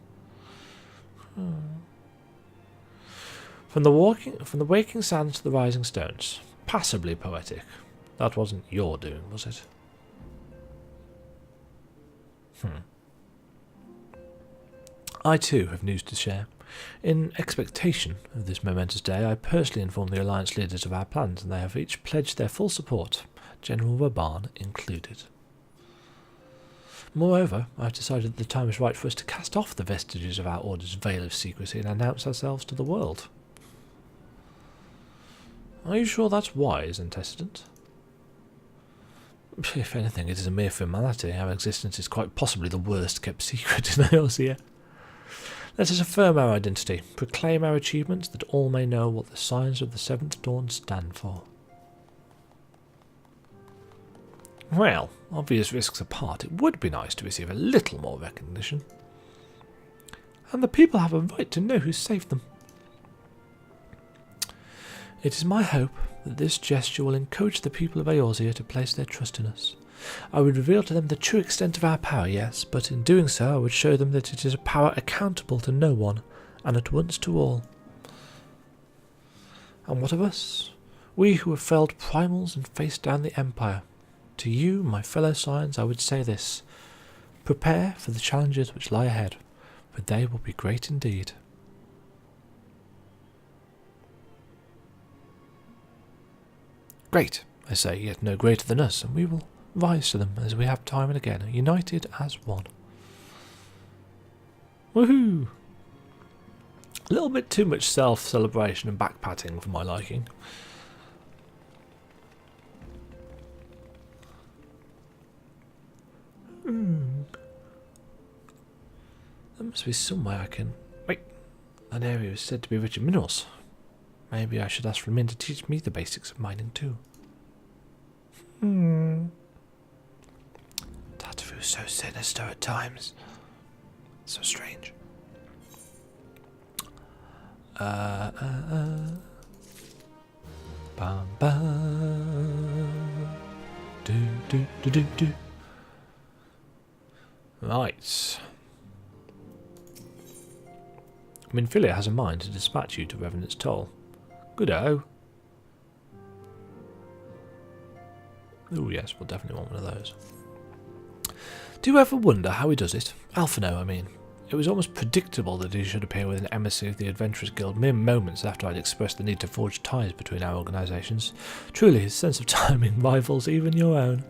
From the waking sands to the rising stones. Passably poetic. That wasn't your doing, was it? I too have news to share. In expectation of this momentous day, I personally informed the Alliance leaders of our plans, and they have each pledged their full support, General Raban included. Moreover, I have decided that the time is right for us to cast off the vestiges of our Order's veil of secrecy and announce ourselves to the world. Are you sure that's wise, Antecedent? If anything, it is a mere formality. Our existence is quite possibly the worst kept secret in Eorzea. Let us affirm our identity, proclaim our achievements, that all may know what the Scions of the Seventh Dawn stand for. Well, obvious risks apart, it would be nice to receive a little more recognition. And the people have a right to know who saved them. It is my hope that this gesture will encourage the people of Eorzea to place their trust in us. I would reveal to them the true extent of our power, yes, but in doing so I would show them that it is a power accountable to no one, and at once to all. And what of us? We who have felled primals and faced down the Empire. To you, my fellow Scions, I would say this. Prepare for the challenges which lie ahead, for they will be great indeed. Great, I say, yet no greater than us, and we will rise to them as we have time and again, united as one. Woohoo! A little bit too much self-celebration and back-patting for my liking. There must be somewhere I can... Wait, that area is said to be rich in minerals. Maybe I should ask for Min to teach me the basics of mining too. Tatoo's so sinister at times. So strange. Bam, bam. Do, do, do, do, do. Right. Minfilia has a mind to dispatch you to Revenant's Toll. Good-o. Oh yes, we'll definitely want one of those. Do you ever wonder how he does it? Alphino, I mean. It was almost predictable that he should appear with an emissary of the Adventurers Guild mere moments after I'd expressed the need to forge ties between our organisations. Truly, his sense of timing rivals even your own.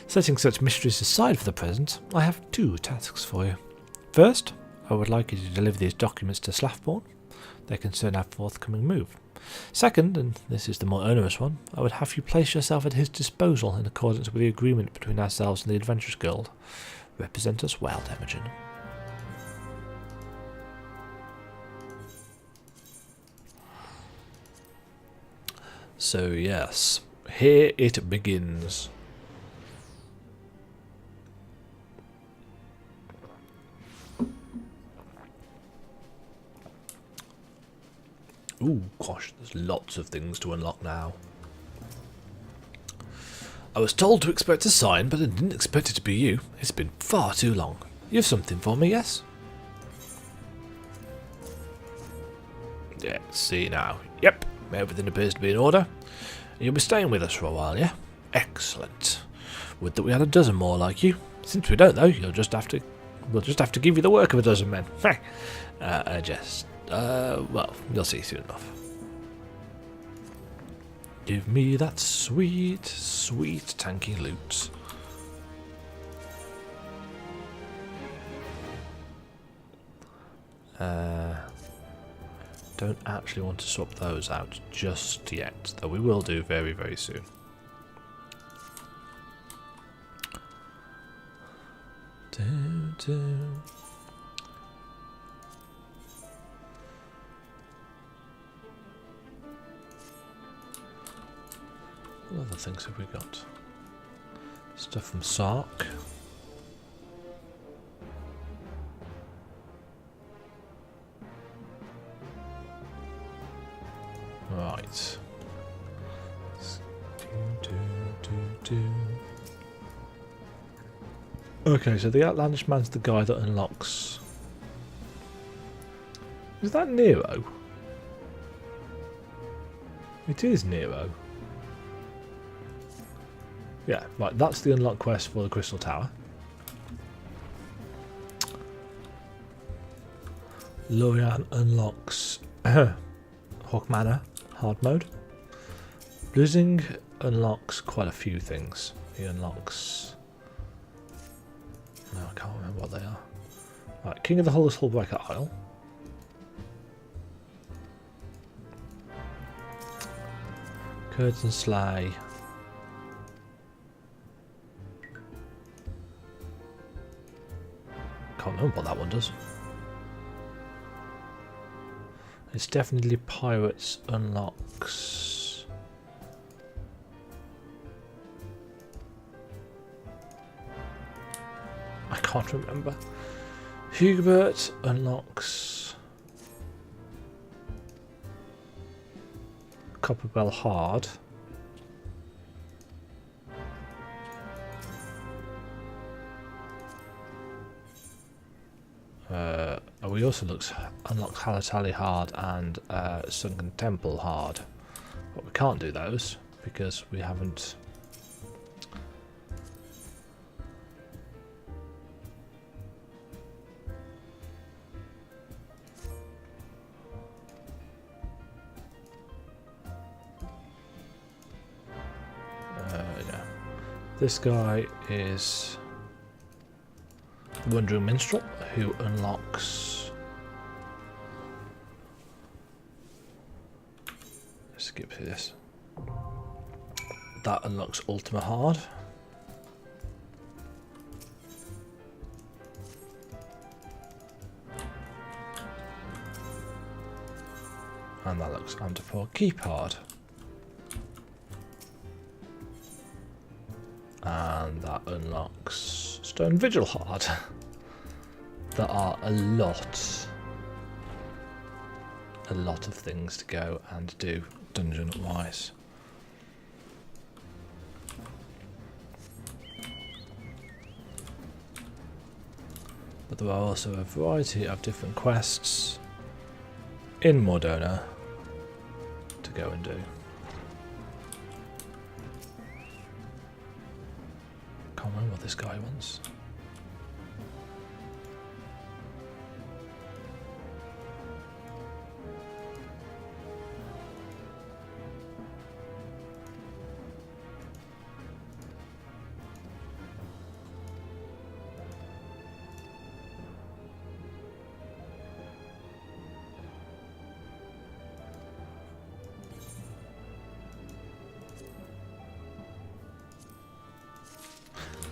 Setting such mysteries aside for the present, I have 2 tasks for you. First, I would like you to deliver these documents to Slaffborn. They concern our forthcoming move. Second, and this is the more onerous one, I would have you place yourself at his disposal in accordance with the agreement between ourselves and the Adventurers Guild. Represent us well, Demajen. So yes, here it begins. Ooh, gosh, there's lots of things to unlock now. I was told to expect a sign, but I didn't expect it to be you. It's been far too long. You have something for me, yes? Yeah, see now. Yep, everything appears to be in order. You'll be staying with us for a while, yeah? Excellent. Would that we had a dozen more like you. Since we don't, though, we'll just have to give you the work of a dozen men. Well, you'll see soon enough. Give me that sweet, sweet tanky loot. Don't actually want to swap those out just yet, though we will do very, very soon. What other things have we got? Stuff from Sark. Right. Okay, so the Outlandish Man's the guy that unlocks. Is that Nero? It is Nero. Yeah, right, that's the unlock quest for the Crystal Tower. Lorian unlocks Hawk Manor hard mode. Blizzing unlocks quite a few things. He unlocks... No, I can't remember what they are. Right, King of the Hull is Hullbreaker Isle. Curtain Slay. Can't remember what that one does. It's definitely Pirates unlocks. I can't remember. Hubert unlocks Copperbell Hard. We also unlock Halatali Hard and Sunken Temple Hard, but we can't do those because we haven't. Yeah. This guy is Wandering Minstrel, who unlocks. Skip this. That unlocks Ultima Hard. And that looks Antipore Keep Hard. And that unlocks Stone Vigil Hard. There are a lot of things to go and do. dungeon wise. But there are also a variety of different quests in Mordona to go and do. Can't remember what this guy wants.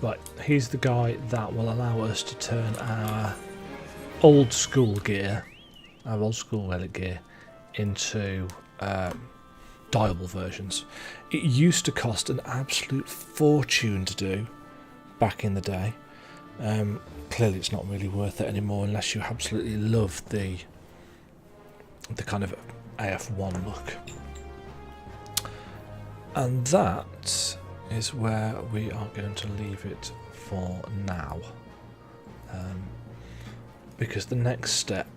Right, he's the guy that will allow us to turn our old school gear, our old school relic gear, into diable versions. It used to cost an absolute fortune to do back in the day. Clearly it's not really worth it anymore unless you absolutely love the kind of AF1 look. And that is where we are going to leave it for now, because the next step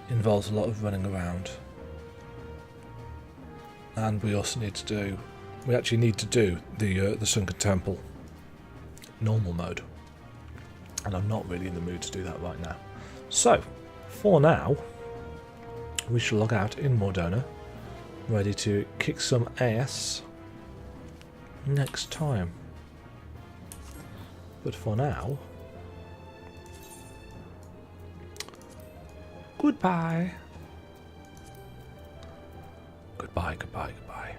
involves a lot of running around, and we also need to do, we actually need to do the Sunken Temple normal mode, and I'm not really in the mood to do that right now. So for now we shall log out in Mordona, ready to kick some ass next time. But for now, goodbye. Goodbye, goodbye, goodbye.